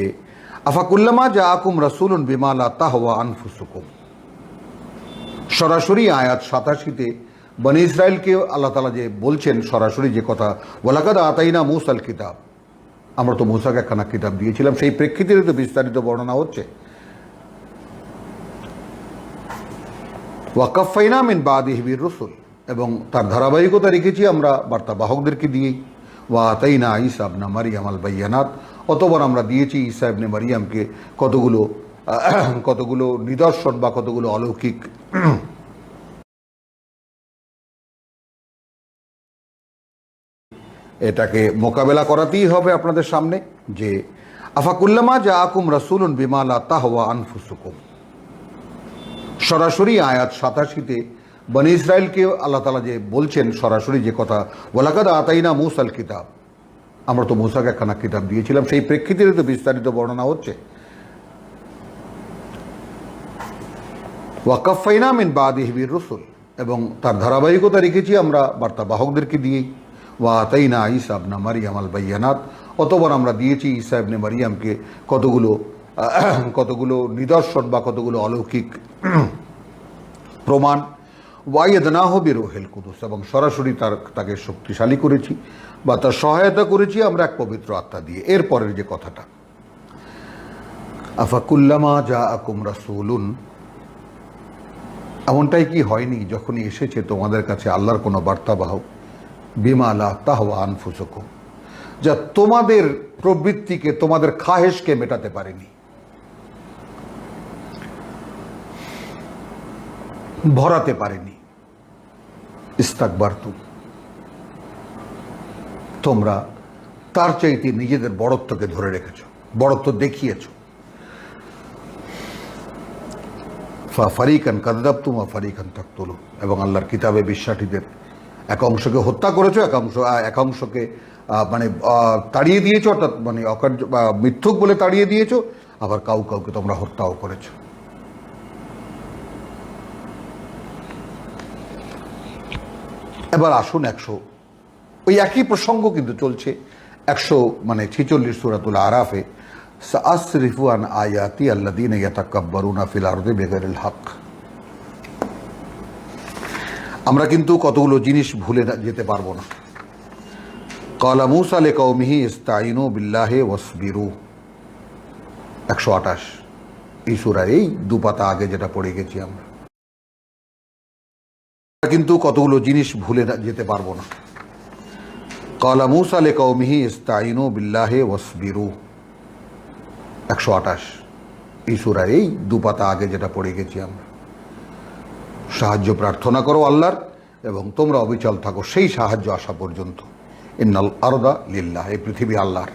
আফাকুল্লামা জাআকুম রাসূলুন বিমা লা তাহওয়া আনফুসুকুম, সরাসরি আয়াত 87-তে বনি ইসরায়েলকে আল্লাহ তাআলা যে বলছেন সরাসরি যে কথা, ওয়ালাকাদ আতাইনা মূসাল কিতাব, আমরা তো মূসাকে একখানা কিতাব দিয়েছিলাম, সেই প্রেক্ষিতে তো বিস্তারিত বর্ণনা হচ্ছে। ওয়া কাফাইনা মিন বাদিহি বির রুসুল, এবং তার ধারাবাহিকতা রেখেছি আমরা বার্তাবাহকদেরকে দিয়েই। ওয়া আতাইনা ঈসা ইবনে মারইয়াম আল বাইয়ানাত, অতবার আমরা দিয়েছি ঈসা ইবনে মারইয়ামকে কতগুলো নিদর্শন বা কতগুলো অলৌকিক এটাকে মোকাবেলা করাতেই হবে আপনাদের সামনে। যে আফাকুল্লামা জাআকুম রাসূলুন বিমা লা তাহওয়া আনফুসুকুম, সরাসরি আয়াত 87-তে বনি ইসরায়েলকে আল্লাহ তাআলা যে বলছেন সরাসরি যে কথা, ওয়ালাকাদ আতাইনা মূসাল কিতাব, আমরা তো মূসাকে একখানা কিতাব দিয়েছিলাম, সেই প্রেক্ষিতে তো বিস্তারিত বর্ণনা হচ্ছে। ওয়া কাফাইনা মিন বাদিহি বির রুসুল, এবং তার ধারাবাহিকতা রেখেছি আমরা বার্তাবাহকদেরকে দিয়েই। ওয়া আতাইনা ঈসা ইবনে মারইয়াম আল বাইয়ানাত, অতবার আমরা দিয়েছি ঈসা ইবনে মারইয়ামকে কতগুলো নিদর্শন বা কতগুলো অলৌকিক প্রমাণ। ওয়াইয়াদনাহু বিরূহিল কুদুস, এবং সরাসরি তাকে শক্তিশালী করেছি বা তার সহায়তা করেছি আমরা এক পবিত্র আত্মা দিয়ে। এরপরের যে কথাটা, আফাকুল্লামা জাআকুম রাসূলুন, এমনটাই কি হয়নি যখনই এসেছে তোমাদের কাছে আল্লাহর কোনো বার্তাবাহক, বিমা লা তাহওয়া আনফুসুকুম, যা তোমাদের প্রবৃত্তিকে, তোমাদের খাহেশকে মেটাতে পারেনি, ভরাতে পারেনি। ইস্তাকবারতুম, তোমরা তার চাইতে নিজেদের বড়ত্বকে ধরে রেখেছ, বড়ত্ব দেখিয়েছ। ফারিকান কাযযাবতুম ওয়া ফারিকান তাকতুলুন, এবং আল্লাহর কিতাবে বিশ্বাসীদের এক অংশকে হত্যা করেছো, এক অংশকে মানে তাড়িয়ে দিয়েছো, অর্থাৎ মানে মিথ্যুক বলে তাড়িয়ে দিয়েছো, আবার কাউকে তোমরা হত্যাও করেছো। এবার আসুন ওই একই প্রসঙ্গ কিন্তু চলছে 146 সূরাতুল আরাফে, সাআসরিফু আন আয়াতি আল্লাযীনা ইয়াতাকাব্বারুনা ফিল আরদি বিগাইরিল হক। আমরা কিন্তু কতগুলো জিনিস ভুলে যেতে পারবো না। ক্বালা মূসা লিকাওমিহি ইসতাঈনু বিল্লাহি ওয়াসবিরু, 128 এই সূরার এই দুপাতা আগে যেটা পড়ে গেছি আমরা কিন্তু কতগুলো জিনিস ভুলে যেতে পারবো না। ক্বালা মূসা লিকাওমিহি ইসতাঈনু বিল্লাহি ওয়াসবিরু, 128 এই সূরার এই দুপাতা আগে যেটা পড়ে গেছি আমরা। সাহায্য প্রার্থনা করো আল্লাহর, এবং তোমরা অবিচল থাকো সেই সাহায্য আসা পর্যন্ত। ইন্নাল আরদা লিল্লাহ, এই পৃথিবী আল্লাহর।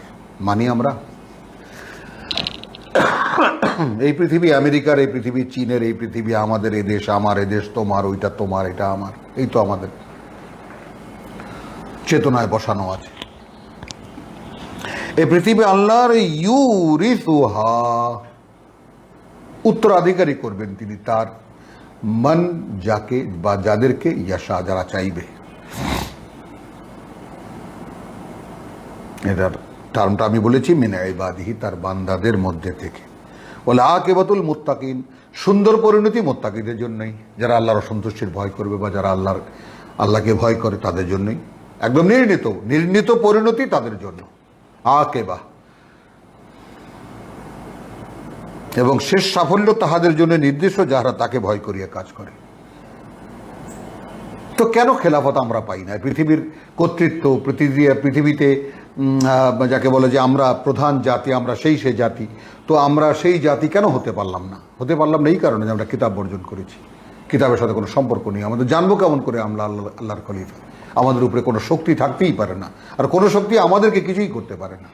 মানি আমরা এই পৃথিবী আমেরিকার, এই পৃথিবী চীনের, এই পৃথিবী আমাদের, এই দেশ আমার, এই দেশ তোমার, ওইটা তোমার, এটা আমার, এই তো আমাদের চেতনায় বসানো আছে। এই পৃথিবী আল্লাহর, ইউরিসুহা, উত্তরাধিকারী করবেন তিনি তার, মান যাকে বা যাদেরকে, ইয়াশা যারা চাইবে। এটার টার্মটা আমি বলেছি মিন ইবাদিহি, তার বান্দাদের মধ্যে থেকে। ওয়াল আকিবাতুল মুত্তাকিন, সুন্দর পরিণতি মুত্তাকিদের জন্যই, যারা আল্লাহর অসন্তুষ্টির ভয় করবে বা যারা আল্লাহকে ভয় করে তাদের জন্যই, একদম নির্ণীত পরিণতি তাদের জন্য, আকেবা। এবং শেষ সাফল্য তাহাদের জন্য নির্দিষ্ট, যারা তাকে ভয় করিয়া কাজ করে। তো কেন খেলাফত আমরা পাই না? পৃথিবীর কর্তৃত্ব, পৃথিবীতে যাকে বলে যে আমরা প্রধান জাতি, আমরা সেই জাতি, তো আমরা সেই জাতি কেন হতে পারলাম না? এই কারণে যে আমরা কিতাব বর্জন করেছি, কিতাবের সাথে কোনো সম্পর্ক নেই। আমাদের জানবো কেমন করে আমরা আল্লাহর খলিফা? আমাদের উপরে কোনো শক্তি থাকতেই পারে না, আর কোনো শক্তি আমাদেরকে কিছুই করতে পারে না,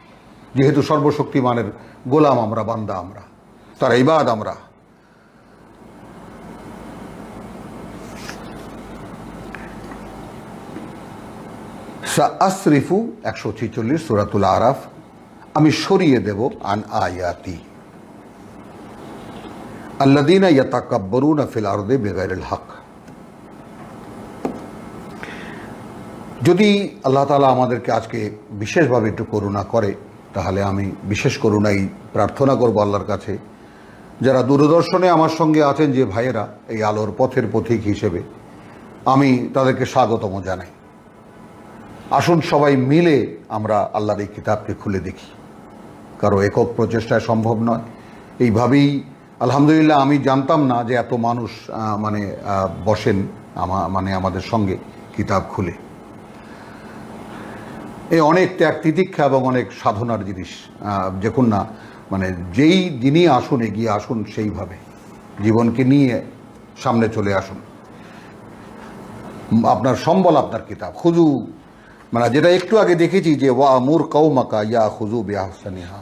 যেহেতু সর্বশক্তিমানের গোলাম আমরা, বান্দা আমরা, তার ইবাদ আমরা। আসরিফু 146 সূরাতুল আরাফ, আমি সরিয়ে দেব আন আয়াতি আল্লাযীনা ইয়াতাকাব্বারুনা ফিল আরদি বিগাইরিল হক। যদি আল্লাহ তাআলা আমাদেরকে আজকে বিশেষভাবে একটু করুণা করে, তাহলে আমি বিশেষ করুণাই প্রার্থনা করব আল্লাহর কাছে। যারা দূরদর্শনে আমার সঙ্গে আছেন, যে ভাইয়েরা এই আলোর পথের পথিক হিসেবে, আমি তাদেরকে স্বাগতম জানাই। আসুন সবাই মিলে আমরা আল্লাহর এই কিতাবকে খুলে দেখি। কারো একক প্রচেষ্টায় সম্ভব নয়। এইভাবেই আলহামদুলিল্লাহ, আমি জানতাম না যে এত মানুষ বসেন আমাদের সঙ্গে কিতাব খুলে। এই অনেক ত্যাগ তিতিক্ষা এবং অনেক সাধনার জিনিস। দেখুন না, যেই দিনই আসুন, এগিয়ে আসুন, সেইভাবে জীবনকে নিয়ে সামনে চলে আসুন। আপনার সম্বল আপনার কিতাব, খুজু, যেটা একটু আগে দেখেছি যে ওয়া আমুর কওমাকা ইয়া খুজু বিআহসানিহা,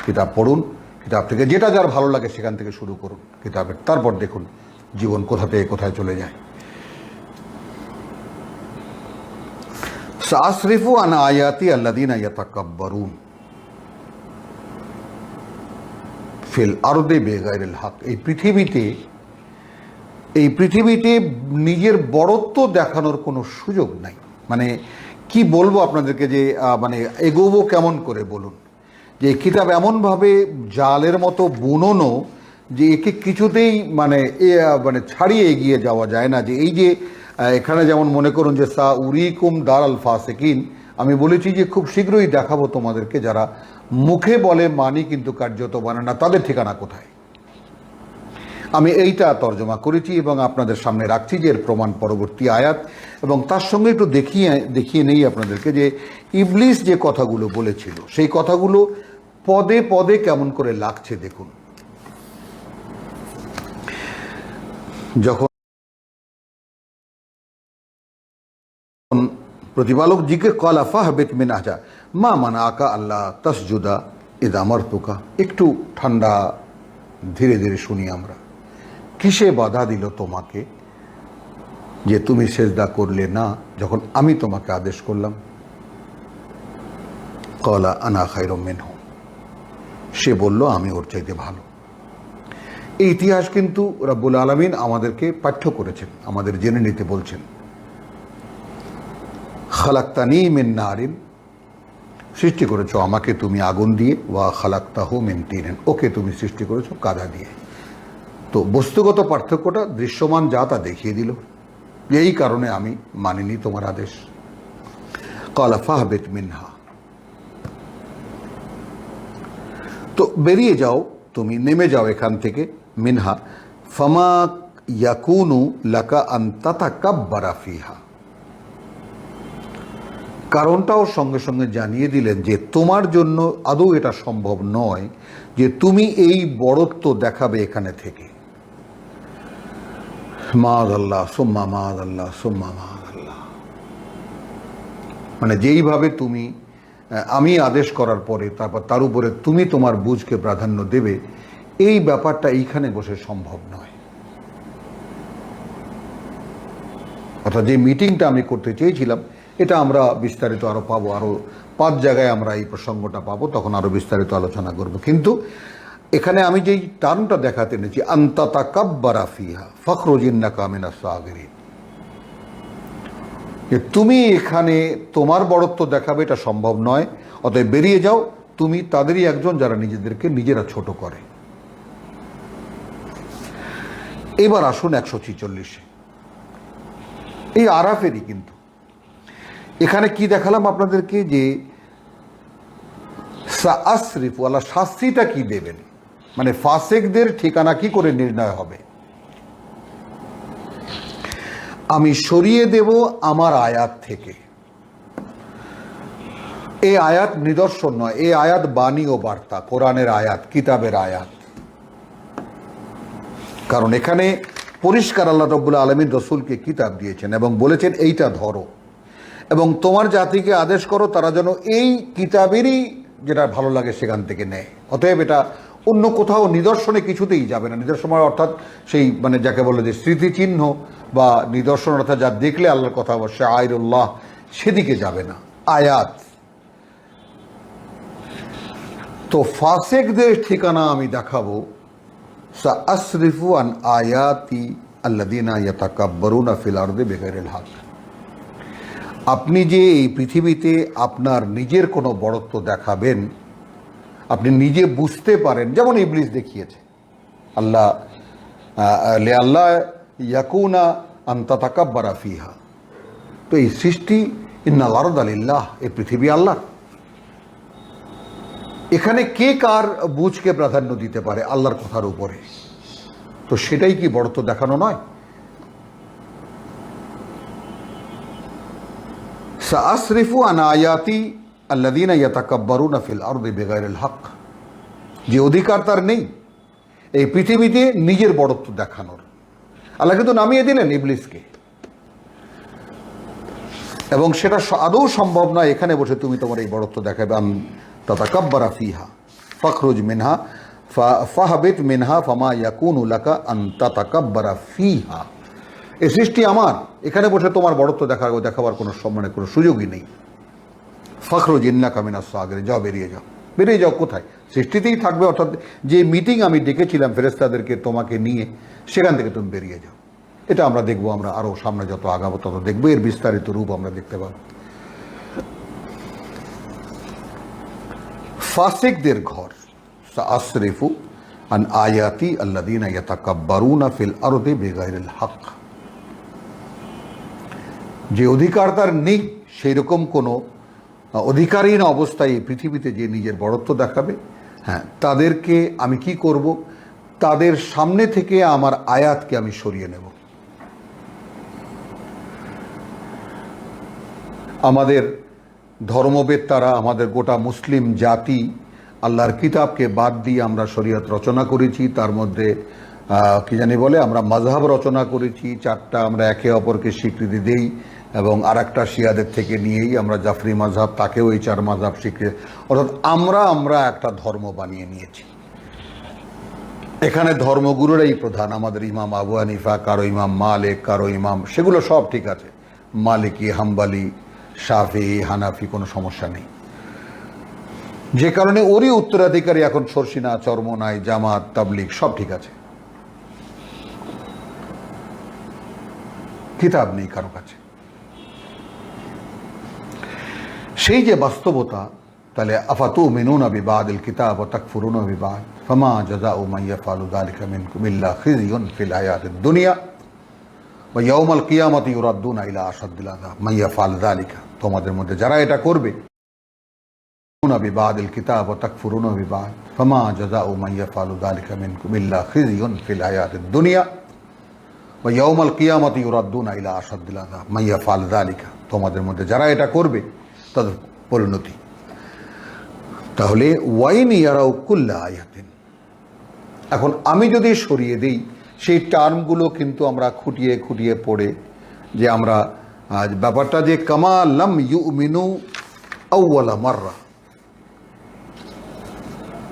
কিতাব পড়ুন, কিতাব থেকে যেটা যার ভালো লাগে সেখান থেকে শুরু করুন কিতাবের, তারপর দেখুন জীবন কোথা থেকে কোথায় চলে যায়। সাসরিফু আন আয়াতি আল্লাযীনা ইয়াতাকাব্বারুন ফিল আরদি বিগাইরিল হক। এই পৃথিবীতে নিজের বড়ত্ব দেখানোর কোনো সুযোগ নাই। কি বলবো আপনাদেরকে, যে এগোবো কেমন করে বলুন? যে কিতাব এমনভাবে জালের মতো বুননো যে একে কিছুতেই ছাড়িয়ে এগিয়ে যাওয়া যায় না। যে এই যে এখানে যেমন মনে করুন যে সা উরিকুম দারাল ফাসিকিন, আমি বলেছি যে খুব শীঘ্রই দেখাবো তোমাদেরকে যারা মুখে বলে মানি কিন্তু কার্যত মানে না, তাদের ঠিকানা কোথায়। আমি এইটা তর্জমা করেছি এবং আপনাদের সামনে রাখছি, যে এর প্রমাণ পরবর্তী আয়াত, এবং তার সঙ্গে একটু দেখিয়ে নেই আপনাদেরকে যে ইবলিস যে কথাগুলো বলেছিল, সেই কথাগুলো পদে পদে কেমন করে লাগছে দেখুন। যখন প্রতিপালক জিকে ক্বালা ফাহবিত মিনহা মা মানাআকা আল্লা তাসজুদা ইয আমারতুকা, একটু ঠান্ডা ধীরে ধীরে শুনি আমরা। কিসে বাধা দিল তোমাকে যে তুমি সেজদা করলে না যখন আমি তোমাকে আদেশ করলাম? ক্বালা আনা খায়রুম মিনহু, সে বলল আমি ওর চাইতে ভালো। এই ইতিহাস কিন্তু রব্বুল আলামিন আমাদেরকে পাঠ্য করেছেন, আমাদের জেনে নিতে বলছেন। খালাকতানি মিন নারিন, সৃষ্টি করেছো আমাকে তুমি আগুন দিয়ে, ওয়া খালাকতাহু মিন তিনিন, ওকে তুমি সৃষ্টি করেছো কাদা দিয়ে। তো বস্তুগত পার্থক্যটা দৃশ্যমান যা তা দেখিয়ে দিল, এই কারণে আমি মানিনি তোমার আদেশ। ক্বালা ফাহবিত মিনহা, তো বেরিয়ে যাও, তুমি নেমে যাও এখান থেকে। মিনহা ফামা ইয়াকুনু লাকা আন তাতাকাব্বারা ফিহা, কারণটাও সঙ্গে সঙ্গে জানিয়ে দিলেন যে তোমার জন্য আদৌ এটা সম্ভব নয় যে তুমি এই বড়ত্ব দেখাবে এখানে থেকে। মাআযাল্লাহ সুম্মা মাআযাল্লাহ সুম্মা মাআযাল্লাহ, যেইভাবে তুমি আমি আদেশ করার পরে তারপর তার উপরে তুমি তোমার বুঝকে প্রাধান্য দেবে, এই ব্যাপারটা এইখানে বসে সম্ভব নয়। অর্থাৎ যে মিটিংটা আমি করতে চেয়েছিলাম এটা আমরা বিস্তারিত আরও পাবো, আরও 5 জায়গায় আমরা এই প্রসঙ্গটা পাবো, তখন আরও বিস্তারিত আলোচনা করব। কিন্তু এখানে আমি যেই টার্মটা দেখাতে এনেছি, আনতা তাকাব্বারা ফিহা ফখরুজিন্নাকা মিনাস সাগিরিন, যে তুমি এখানে তোমার বড়ত্ব দেখাবে এটা সম্ভব নয়, অতএব বেরিয়ে যাও, তুমি তাদেরই একজন যারা নিজেদেরকে নিজেরা ছোট করে। এবার আসুন 146-এ, এই আরাফেরই কিন্তু এখানে কি দেখালাম আপনাদেরকে, যে সাআসরিফ ওয়ালা শাস্তিটা কি দেবেন, মানে ফাসেকদের ঠিকানা কি করে নির্ণয় হবে। আমি সরিয়ে দেব আমার আয়াত থেকে। এই আয়াত নিদর্শন নয়, এই আয়াত বাণী ও বার্তা, কোরআনের আয়াত, কিতাবের আয়াত। কারণ এখানে পরিষ্কার আল্লাহ রাব্বুল আলামিন রসুলকে কিতাব দিয়েছেন এবং বলেছেন এইটা ধরো এবং তোমার জাতিকে আদেশ করো তারা যেন এই কিতাবেরই যেটা ভালো লাগে সেখান থেকে নেয়। অতএব এটা অন্য কোথাও নিদর্শনে কিছুতেই যাবে না। নিদর্শন অর্থাৎ সেই মানে যাকে বলে যে স্মৃতিচিহ্ন বা নিদর্শন, অর্থাৎ যা দেখলে আল্লাহর কথা বলছে আয়রুল্লাহ, সেদিকে যাবে না, আয়াত। তো ফাসেকদের ঠিকানা আমি দেখাবো, সাআসরিফু আন আয়াতি আল্লাযীনা ইয়াতাকাব্বারুনা ফিল আরদি বিগাইরিল হক। আপনি যে এই পৃথিবীতে আপনার নিজের কোনো বড়ত্ব দেখাবেন, আপনি নিজে বুঝতে পারেন, যেমন ইবলিস দেখিয়েছে, আল্লাহ আল্লাহ ইয়াকুনা আন তাতাকাব্বারা ফিহা। তো এই সৃষ্টি ইন্নাল আরদা লিল্লাহ, এই পৃথিবী আল্লাহ। এখানে কে কার বুঝকে প্রাধান্য দিতে পারে আল্লাহর কথার উপরে, তো সেটাই কি বড়ত্ব দেখানো নয়? সাআসরিফু আন আয়াতি আল্লাযীনা ইয়াতাকাব্বারুনা ফিল আরদি বিগাইরিল হক, যে অধিকার তার নেই এই পৃথিবীতে নিজের বড়ত্ব দেখানোর। আল্লাহ কিন্তু নামিয়ে দিলেন ইবলিসকে, এবং সেটা আদৌ সম্ভব নয় এখানে বসে তুমি তোমার এই বড়ত্ব দেখাবে। আন তাতাকাব্বারা ফিহা ফখরুজ মিনহা ফাহবিত মিনহা ফামা ইয়াকুনু লাকা আন তাতাকাব্বারা ফিহা। এই সৃষ্টি আমার, এখানে বসে তোমার বড়ত্ব দেখাবার কোনো সম্মানের কোনো সুযোগই নেই। ফখরুজ ইন্নাকা মিনাস সাগিরিন, যাও বেরিয়ে যাও। বেরিয়ে যাও কোথায়? সৃষ্টিতেই থাকবে, অর্থাৎ যে মিটিং আমি ডেকেছিলাম ফেরেশতাদেরকে তোমাকে নিয়ে, সেখান থেকে তুমি বেরিয়ে যাও। এটা আমরা দেখবো, আমরা আরও সামনে যত আগাবো তত দেখবো, এর বিস্তারিত রূপ আমরা দেখতে পাবো। ফাসিকদের ঘর, সাআসরিফু আন আয়াতি আল্লাযীনা ইয়াতাকাব্বারুনা ফিল আরদি বিগাইরিল হক, যে অধিকার তার নেই, সেই রকম কোনো অধিকারহীন অবস্থায় এই পৃথিবীতে যে নিজের বড়ত্ব দেখাবে, হ্যাঁ, তাদেরকে আমি কি করব? তাদের সামনে থেকে আমার আয়াতকে আমি সরিয়ে নেব। আমাদের ধর্মবেত্তারা, আমাদের গোটা মুসলিম জাতি আল্লাহর কিতাবকে বাদ দিয়ে আমরা শরীয়ত রচনা করেছি। তার মধ্যে কি জানি বলে, আমরা মাযহাব রচনা করেছি 4টা, আমরা একে অপরকে স্বীকৃতি দেই, এবং আর একটা শিয়াদের থেকে নিয়েই আমরা জাফরি মাযহাব, তাকেও এই 4 মাযহাব স্বীকৃতি, অর্থাৎ আমরা একটা ধর্ম বানিয়ে নিয়েছি। এখানে ধর্মগুরুরাই প্রধান, আমাদের ইমাম আবু হানিফা, কারো ইমাম মালিক, কারো ইমাম, সেগুলো সব ঠিক আছে, মালিকি, হাম্বালি, শাফি, হানাফি, কোনো সমস্যা নেই। যে কারণে ওরই উত্তরাধিকারী এখন সরসিনা, চরমোনাই, জামাত, তাবলিগ সব ঠিক আছে, কিতাব নেই কারো কাছে। সেই যে বাস্তবতা, তাহলে আফাতুমিনুনা বিবাদিল কিতাব ওয়া তাকফুরুনা বিবাদ ফামা জাযাউ মান ইয়াফআলু যালিকা মিনকুম ইল্লা খিzyun ফিল হায়াতিদ দুনিয়া ওয়া ইয়াউমাল কিয়ামাতি ইউরাদ্দুনা ইলা আশাদ্দিল আযাব মান ইয়াফআল যালিকা। তোমাদের মধ্যে যারা এটা করবে, বিবাদিল কিতাব ওয়া তাকফুরুনা বিবাদ ফামা জাযাউ মান ইয়াফআলু যালিকা মিনকুম ইল্লা খিzyun ফিল হায়াতিদ দুনিয়া ওয়া ইয়াউমাল কিয়ামাতি ইউরাদ্দুনা ইলা আশাদ্দিল আযাব মান ইয়াফআল যালিকা। তোমাদের মধ্যে যারা এটা করবে তাদের পরিণতি। তাহলে ওয়াইন ইয়ারাউ কুল্লা আয়াতিন, এখন আমি যদি সরিয়ে দিই, সেই টার্মগুলো কিন্তু আমরা খুঁটিয়ে খুঁটিয়ে পড়ে, যে আমরা ব্যাপারটা যে কামা লাম ইউমিনু আউওয়ালা মাররা,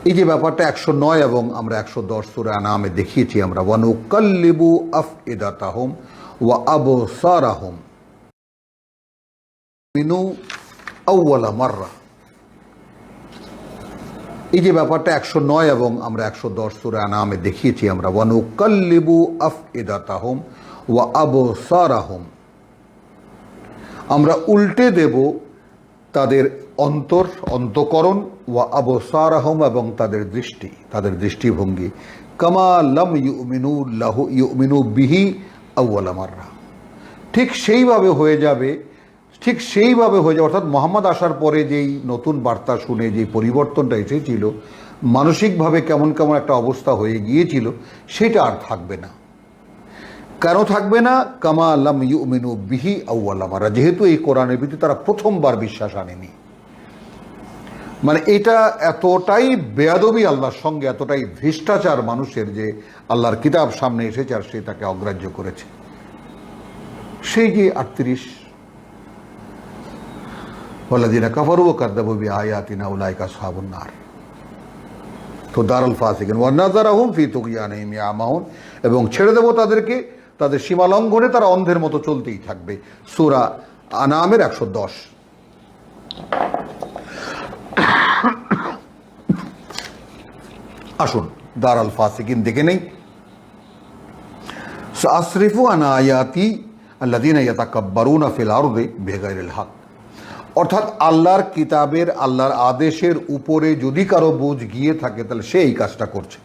এই যে ব্যাপারটা 109 এবং আমরা 110 সূরা আনামে দেখিয়েছি আমরা, ওয়ানুকাল্লিবু আফইদাতাহুম ওয়া আবসারাহুম মিনু আউওয়ালা মাররা, এই যে ব্যাপারটা 109 এবং আমরা 110 সূরা আনামে দেখিয়েছি আমরা, ওয়ানুকাল্লিবু আফইদাতাহুম ওয়া আবসারাহুম, আমরা উল্টে দেব তাদের অন্তকরণ, ওয়া আবসারাহুম, এবং তাদের দৃষ্টিভঙ্গি, কামা লাম ইউমিনু বিহি আউওয়ালা মাররা, ঠিক সেইভাবে হয়ে যাবে, অর্থাৎ মোহাম্মদ আসার পরে যেই নতুন বার্তা শুনে যে পরিবর্তনটা এসেছিল, মানসিকভাবে কেমন কেমন একটা অবস্থা হয়ে গিয়েছিল, সেটা আর থাকবে না। কেন থাকবে না? কামা লাম ইউমিনু বিহি আউওয়ালা মাররা, যেহেতু এই কোরআনের ভিতরে তারা প্রথমবার বিশ্বাস আনেনি। মানে এটা এতটাই বেয়াদবি আল্লাহর সঙ্গে, এতটাই ভ্রষ্টাচার মানুষের, যে আল্লাহর কিতাব সামনে এসেছে আর সে তাকে অগ্রাহ্য করেছে। সেই যে 38, ওয়াল্লাযীনা কাফারু ওয়া কাযযাবু বিআয়াতিনা উলাইকা আসহাবুন নার, তো দারুল ফাসিকিন ওয়া নাযারাহুম ফি তুগয়ানিহিম ইয়ামাহুন, এবং ছেড়ে দেব তাদেরকে তাদের সীমা লঙ্ঘনে, তারা অন্ধের মতো চলতেই থাকবে। সূরা আনামের 110। আসুন দারুল ফাসিকিন দেখে নেই। সাসরিফু আন আয়াতি আল্লাযীনা ইয়াতাকাব্বারুনা ফিল আরদি বিগাইরিল হক, অর্থাৎ আল্লাহর কিতাবের, আল্লাহর আদেশের উপরে যদি কারো বুঝ গিয়ে থাকে, তাহলে সে এই কাজটা করছে।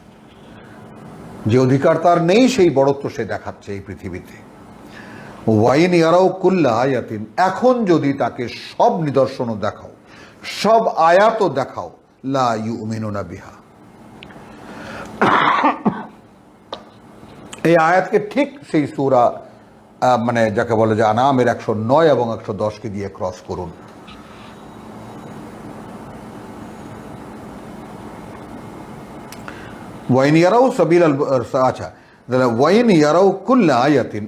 যে অধিকার তার নেই, সেই বড়ত্ব সে দেখাচ্ছে এই পৃথিবীতে। ওয়াইন ইয়ারাও কুল্লা আয়াতিন, এখন যদি তাকে সব নিদর্শনও দেখাও, সব আয়াতও দেখাও, লা ইউমিনুনা বিহা, এই আয়াতকে ঠিক সেই সূরা মানে যাকে বলে যে আনামের 109 এবং 110কে দিয়ে ক্রস করুন। ওয়াইন ইয়ারাও সাবিল আল, আচ্ছা, ওয়াইন ইয়ারাও কুল্লা আয়াতিন,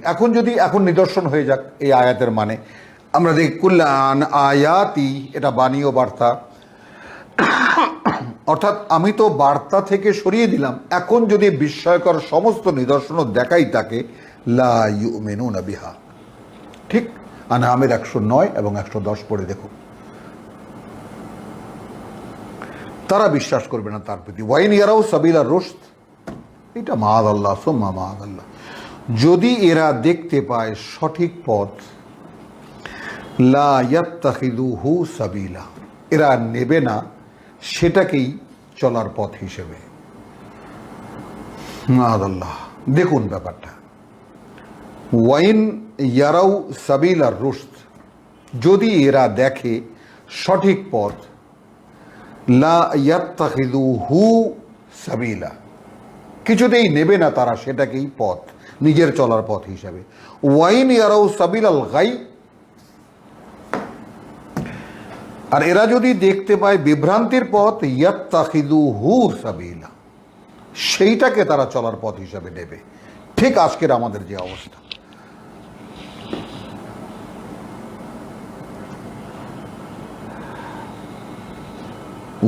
এখন নিদর্শন হয়ে যাক এই আয়াতের মানে, আমরা দেখি কুল্লা আয়াতি, এটা বাণী ও বার্তা, অর্থাৎ আমি তো বার্তা থেকে সরিয়ে দিলাম, এখন যদি বিস্ময়কর সমস্ত নিদর্শনও দেখাই তাকে, লা ইউমিনুনা বিহা, ঠিক আনামের 109 এবং 110 পড়ে দেখো, তারা বিশ্বাস করবে না তার প্রতি। ওয়াইন ইয়ারাও সাবিলা রুশদ, এটা মাআযাল্লাহ সুম্মা মাআযাল্লাহ, যদি এরা দেখতে পায় সঠিক পথ, লা ইয়াত্তাখিযুহু সাবিলা, এরা নেবে না সেটাকেই চলার পথ হিসেবে। মাআযাল্লাহ, দেখুন ব্যাপারটা, ওয়াইন ইয়ারাও সাবিলা রুশদ, যদি এরা দেখে সঠিক পথ, লা ইয়াত্তাখিযুহু সাবিলা, কিছুতেই নেবে না তারা সেটাকেই পথ, নিজের চলার পথ হিসাবে। ওয়াইন ইয়ারাও সাবিলাল গাই, আর এরা যদি দেখতে পায় বিভ্রান্তির পথ, ইয়াত্তাখিযুহু সাবিলা, সেইটাকে তারা চলার পথ হিসাবে নেবে। ঠিক আজকের আমাদের যে অবস্থা,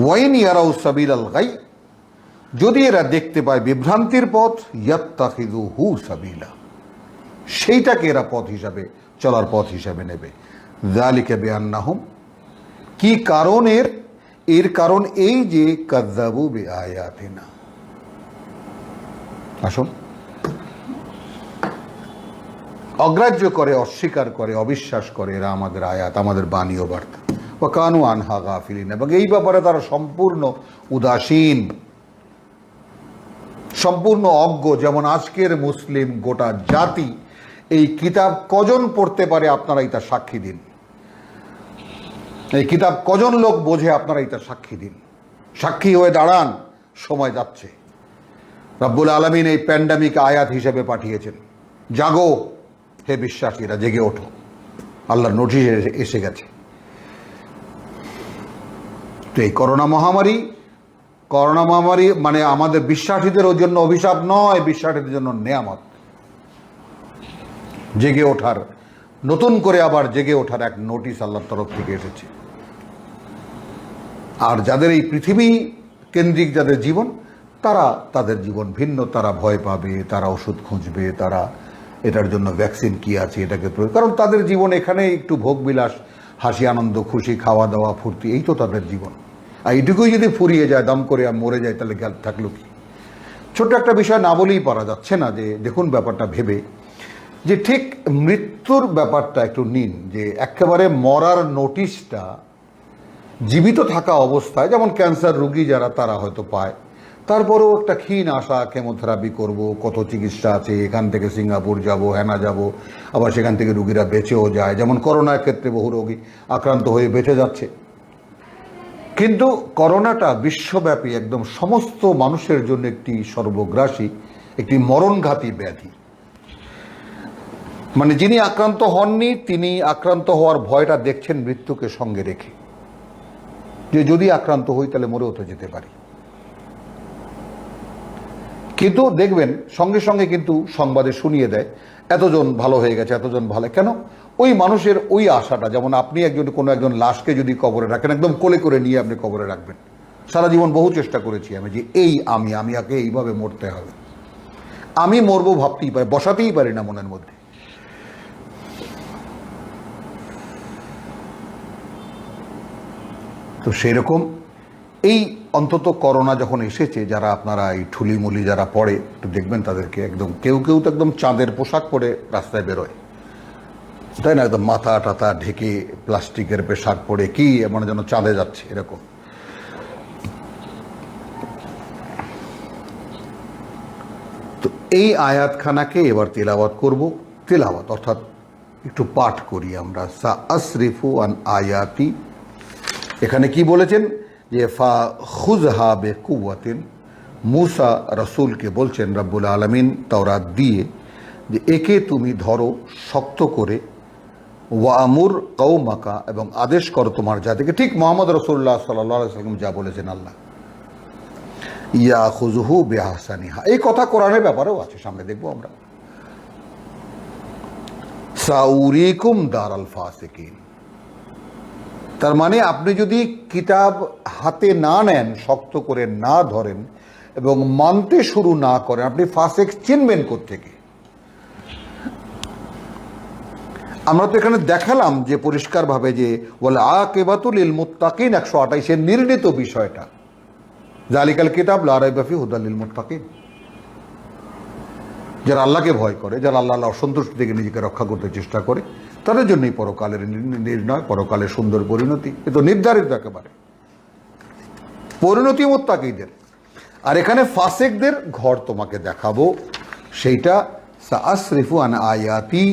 ওয়াইন ইয়ারাউ সাবিলাল গাই, যদি এরা দেখতে পায় বিভ্রান্তির পথ, ইয়াত্তাখিযুহু সাবিলা, সেইটাকে এরা পথ হিসাবে, চলার পথ হিসাবে নেবে। যালিকা বিআন্নাহুম, কি কারণ এর কারণ এই যে কাযযাবু বিআয়াতিনা, আসুন, অগ্রাহ্য করে, অস্বীকার করে, অবিশ্বাস করে এরা আমাদের আয়াত, আমাদের বাণী ও বার্তা। ওয়া কানু আনহা গাফিলিন, এবং এই ব্যাপারে তারা সম্পূর্ণ উদাসীন, সম্পূর্ণ অজ্ঞ। যেমন আজকের মুসলিম গোটা জাতি এই কিতাব কজন পড়তে পারে, আপনারাই তা সাক্ষী দিন। এই কিতাব কজন লোক বোঝে, আপনারাই তা সাক্ষী দিন। সাক্ষী হয়ে দাঁড়ান, সময় যাচ্ছে। রব্বুল আলামিন এই প্যান্ডামিক আয়াত হিসেবে পাঠিয়েছেন, জাগো হে বিশ্বাসীরা, জেগে ওঠো, আল্লাহর নোটিশ এসে গেছে। তো এই করোনা মহামারী মানে আমাদের বিশ্বাসীদের জন্য অভিশাপ নয়, বিশ্বাসীদের জন্য নেয়ামত। জেগে ওঠার, নতুন করে আবার জেগে ওঠার এক নোটিশ আল্লাহর তরফ থেকে এসেছে। আর যাদের এই পৃথিবী কেন্দ্রিক যাদের জীবন, তারা, তাদের জীবন ভিন্ন, তারা ভয় পাবে, তারা ওষুধ খুঁজবে, তারা এটার জন্য ভ্যাকসিন কি আছে এটাকে প্রয়োগ, কারণ তাদের জীবন এখানে একটু ভোগবিলাস, হাসি আনন্দ খুশি খাওয়া দাওয়া ফুর্তি, এই তো তাদের জীবন। আর এইটুকুই যদি ফুরিয়ে যায়, দাম করে আর মরে যায়, তাহলে থাকলো কি? ছোট্ট একটা বিষয় না বলেই পারা যাচ্ছে না যে দেখুন ব্যাপারটা ভেবে, যে ঠিক মৃত্যুর ব্যাপারটা একটু নিন, যে একেবারে মরার নোটিশটা জীবিত থাকা অবস্থায়, যেমন ক্যান্সার রোগী যারা তারা হয়তো পায়, তারপরেও একটা ক্ষীণ আশা, কেমোথেরাপি করব, কত চিকিৎসা আছে, এখান থেকে সিঙ্গাপুর যাব, হ্যানা যাব, আবার সেখান থেকে রুগীরা বেঁচেও যায়, যেমন করোনার ক্ষেত্রে বহু রোগী আক্রান্ত হয়ে বেঁচে যাচ্ছে। কিন্তু করোনাটা বিশ্বব্যাপী একদম সমস্ত মানুষের জন্য একটি সর্বগ্রাসী, একটি মরণঘাতী ব্যাধি। মানে যিনি আক্রান্ত হননি, তিনি আক্রান্ত হওয়ার ভয়টা দেখছেন মৃত্যুকে সঙ্গে রেখে, যে যদি আক্রান্ত হই তাহলে মরেও তো যেতে পারি। কিন্তু দেখবেন সঙ্গে সঙ্গে কিন্তু সংবাদে শুনিয়ে দেয় এতজন ভালো হয়ে গেছে, এতজন ভালো। কেন? ওই মানুষের ওই আশাটা, যেমন আপনি কোনো একজন লাশকে যদি কবরে রাখেন, একদম কোলে করে নিয়ে আপনি কবরে রাখবেন। সারা জীবন বহু চেষ্টা করেছি আমি, যে আমি আগে এইভাবে মরতে হবে, আমি মরবো ভাবতেই পারি, বসাতেই পারি না মনের মধ্যে। তো সেই রকম এই অন্তত করোনা যখন এসেছে, যারা আপনারা এই ঠুলিমুলি যারা পড়ে, একটু দেখবেন তাদেরকে একদম কেউ কেউ তো একদম চাঁদের পোশাক পরে রাস্তায় বেরোয়, তাই না? একদম মাথা টাথা ঢেকে প্লাস্টিকের পোশাক পরে, কি মানে যেন চাঁদে যাচ্ছে এরকম। তো এই আয়াতখানাকে এবার তেলাওয়াত করব। তেলাওয়াত অর্থাৎ একটু পাঠ করি আমরা। সা আসরিফু আন আয়াতি, এখানে কি বলেছেন যে ফা খুযহা বিকুওয়াতিন, মূসা রাসূলকে বলছেন রব্বুল আলামিন তাওরাত দিয়ে, যে একে তুমি ধরো শক্ত করে, ওয়ামুর কওমাকা, এবং আদেশ করো তোমার জাতিকে। ঠিক মুহাম্মদ রাসূলুল্লাহ সাল্লাল্লাহু আলাইহি ওয়াসাল্লাম যা বলেছেন আল্লাহ, ইয়াখুযুহু বিআহসানিহা। এই কথা কোরআনের ব্যাপারেও আছে, সামনে দেখবো আমরা। সাউরিকুম দারাল ফাসিকিন, তার মানে আপনি যদি কিতাব হাতে না নেন, শক্ত করে না ধরেন এবং মানতে শুরু না করেন, আপনি ফাসেক চিনবেন কোত্থেকে? আমরা তো এখানে দেখালাম যে পরিষ্কারভাবে যে ওয়াল আকিবাতু লিল মুত্তাকিন 128 নির্ণীত বিষয়টা, জালিকাল কিতাব লা রাইবা ফিহি হুদাল লিল মুত্তাকিন। যারা আল্লাহকে ভয় করে, যারা আল্লাহর অসন্তুষ্টি থেকে নিজেকে রক্ষা করতে চেষ্টা করে, তাদের জন্যই পরকালের নির্ণয়, পরকালের সুন্দর পরিণতি। এ তো নির্ধারিত একেবারে পরিণতি মুত্তাকিদের। আর এখানে ফাসেকদের ঘর তোমাকে দেখাবো, সেইটা সাআসরিফু আন আয়াতি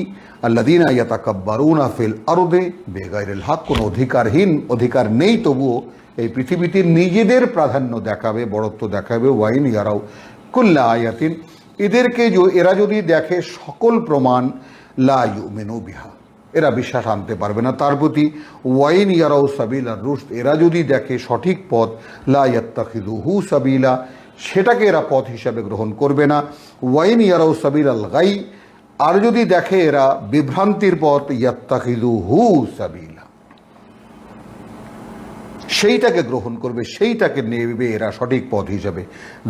আল্লাযীনা ইয়াতাকাব্বারুনা ফিল আরদি বিগাইরিল হক। কোনো অধিকারহীন, অধিকার নেই তবুও এই পৃথিবীতে নিজেদের প্রাধান্য দেখাবে, বড়ত্ব দেখাবে। ওয়াইন ইয়ারাও কুল্লা আয়াতিন, এরা যদি দেখে সকল প্রমাণ, লা ইউমিনু বিহা, এরা বিশ্বাস আনতে পারবে না তার প্রতি। ওয়াইন ইয়ারাও সাবিলা রুশদ, এরা যদি দেখে সঠিক পথ, লা ইয়াত্তাখিযুহু সাবিলা, সেটাকে এরা পথ হিসাবে গ্রহণ করবে না। ওয়াইন ইয়ারাও সাবিলাল গাই, আর যদি দেখে এরা বিভ্রান্তির পথ, ইয়াত্তাখিযুহু সাবিলা, সেইটাকে গ্রহণ করবে, সেইটাকে নেবে এরা সঠিক পথ হিসাবে।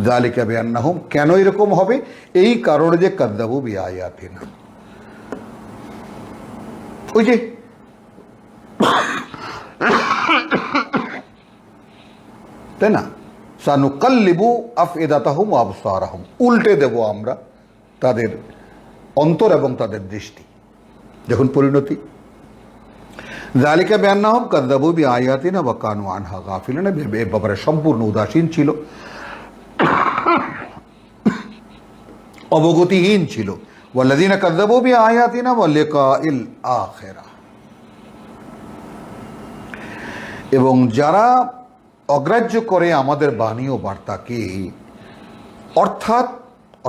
যালিকা বিআন্নাহুম, কেন এরকম হবে? এই কারণে যে কাযযাবু বিআয়াতিনা, ওই যে তাই না, সানুকাল্লিবু আফইদাতাহুম ওয়া আবসারাহুম, উল্টে দেব আমরা তাদের অন্তর এবং তাদের দৃষ্টি। যখন পরিণতি, যালিকা বিআন্নাহুম কাযযাবু বিআয়াতিনা ওয়া কানু আনহা গাফিলিন, এ ব্যাপারে সম্পূর্ণ উদাসীন ছিল, অবগতিহীন ছিল। ওয়াল্লাযীনা কাযযাবু বিআয়াতিনা ওয়া লিকাইল আখিরাহ, এবং যারা অগ্রাহ্য করে আমাদের বাণী ও বার্তাকে, অর্থাৎ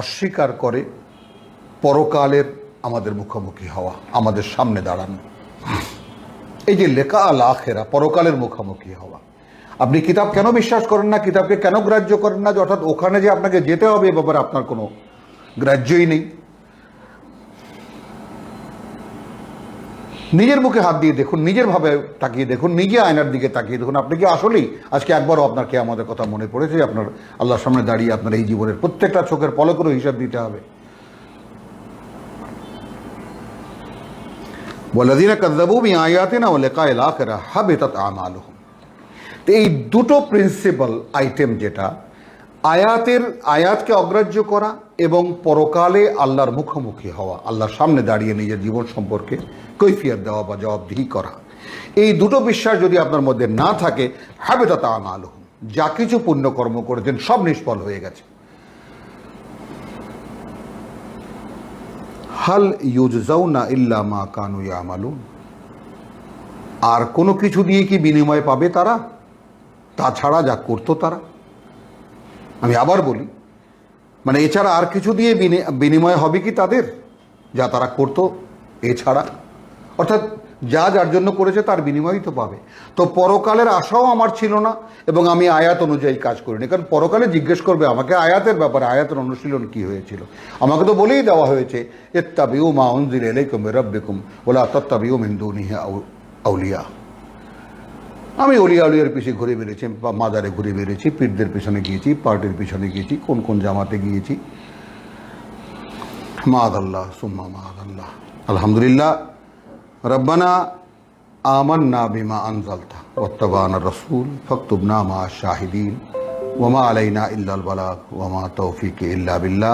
অস্বীকার করে পরকালের আমাদের মুখোমুখি হওয়া, আমাদের সামনে দাঁড়ানো। এই যে লেকা আল আখেরা, পরকালের মুখোমুখি হওয়া। আপনি কিতাব কেন বিশ্বাস করেন না, কিতাবকে কেন গ্রাহ্য করেন না? অর্থাৎ ওখানে যে আপনাকে যেতে হবে এ ব্যাপারে আপনার কোনো গ্রাহ্যই নেই। নিজের মুখে হাত দিয়ে দেখুন, নিজের ভাবে তাকিয়ে দেখুন, নিজে আয়নার দিকে তাকিয়ে দেখুন, আপনি কি আসলেই আজকে একবারও আপনার কে আমাদের কথা মনে পড়েছে? আপনার আল্লাহর সামনে দাঁড়িয়ে আপনার এই জীবনের প্রত্যেকটা চোখের পলকেরও হিসাব দিতে হবে। ওয়াল্লাযীনা কাযযাবু বিআয়াতিনা ওয়া লিকাইল আখিরাহ হাবিতাত আমালুহুম। তো এই দুটো প্রিন্সিপাল আইটেম, যেটা আয়াতকে অগ্রাহ্য করা এবং পরকালে আল্লাহর মুখোমুখি হওয়া, আল্লাহর সামনে দাঁড়িয়ে নিজের জীবন সম্পর্কে কৈফিয়ত দেওয়া বা জবাবদিহি করা, এই দুটো বিশ্বাস যদি আপনার মধ্যে না থাকে, হাবিতাত আমালুহুম, যা কিছু পুণ্যকর্ম করেছেন সব নিষ্ফল হয়ে গেছে। হাল ইউজজাউনা ইল্লা মা কানু ইয়ামালুন, আর কোনো কিছু দিয়ে কি বিনিময় পাবে তারা তাছাড়া যা করতো তারা? আমি আবার বলি, মানে এছাড়া আর কিছু দিয়ে বিনিময় হবে কি তাদের, যা তারা করতো এছাড়া? অর্থাৎ যা যার জন্য করেছে তার বিনিময়ই তো পাবে। তো পরকালের আশাও আমার ছিল না এবং আমি আয়াত অনুযায়ী কাজ করিনি, কারণ পরকালে জিজ্ঞেস করবে আমাকে আয়াতের ব্যাপারে, আয়াতের অনুশীলন কি হয়েছিল। আমাকে তো বলেই দেওয়া হয়েছে, ইত্তাবিউ মা উনজিলা ইলাইকুম মির রাব্বিকুম ওয়া লা তাত্তাবিউ মিন দুনিহি আউলিয়া। আমি অলিয়া উলিয়ার পিছিয়ে ঘুরে বেড়েছি, মাজারে ঘুরে বেড়েছি, পীরদের পিছনে গিয়েছি, পার্টির পিছনে গিয়েছি, কোন কোন জামাতে গিয়েছি। মাআদাল্লাহ সুম্মা মাআদাল্লাহ। আলহামদুলিল্লাহ, রব্বানা আমান্না বিমা আনজালতা ওয়াত্তাবা'না রাসূল ফাকতুবনা মা শাহিদিন ওয়া মা আলাইনা ইল্লাল বালাগ ওয়া মা তাওফীকি ইল্লা বিল্লাহ।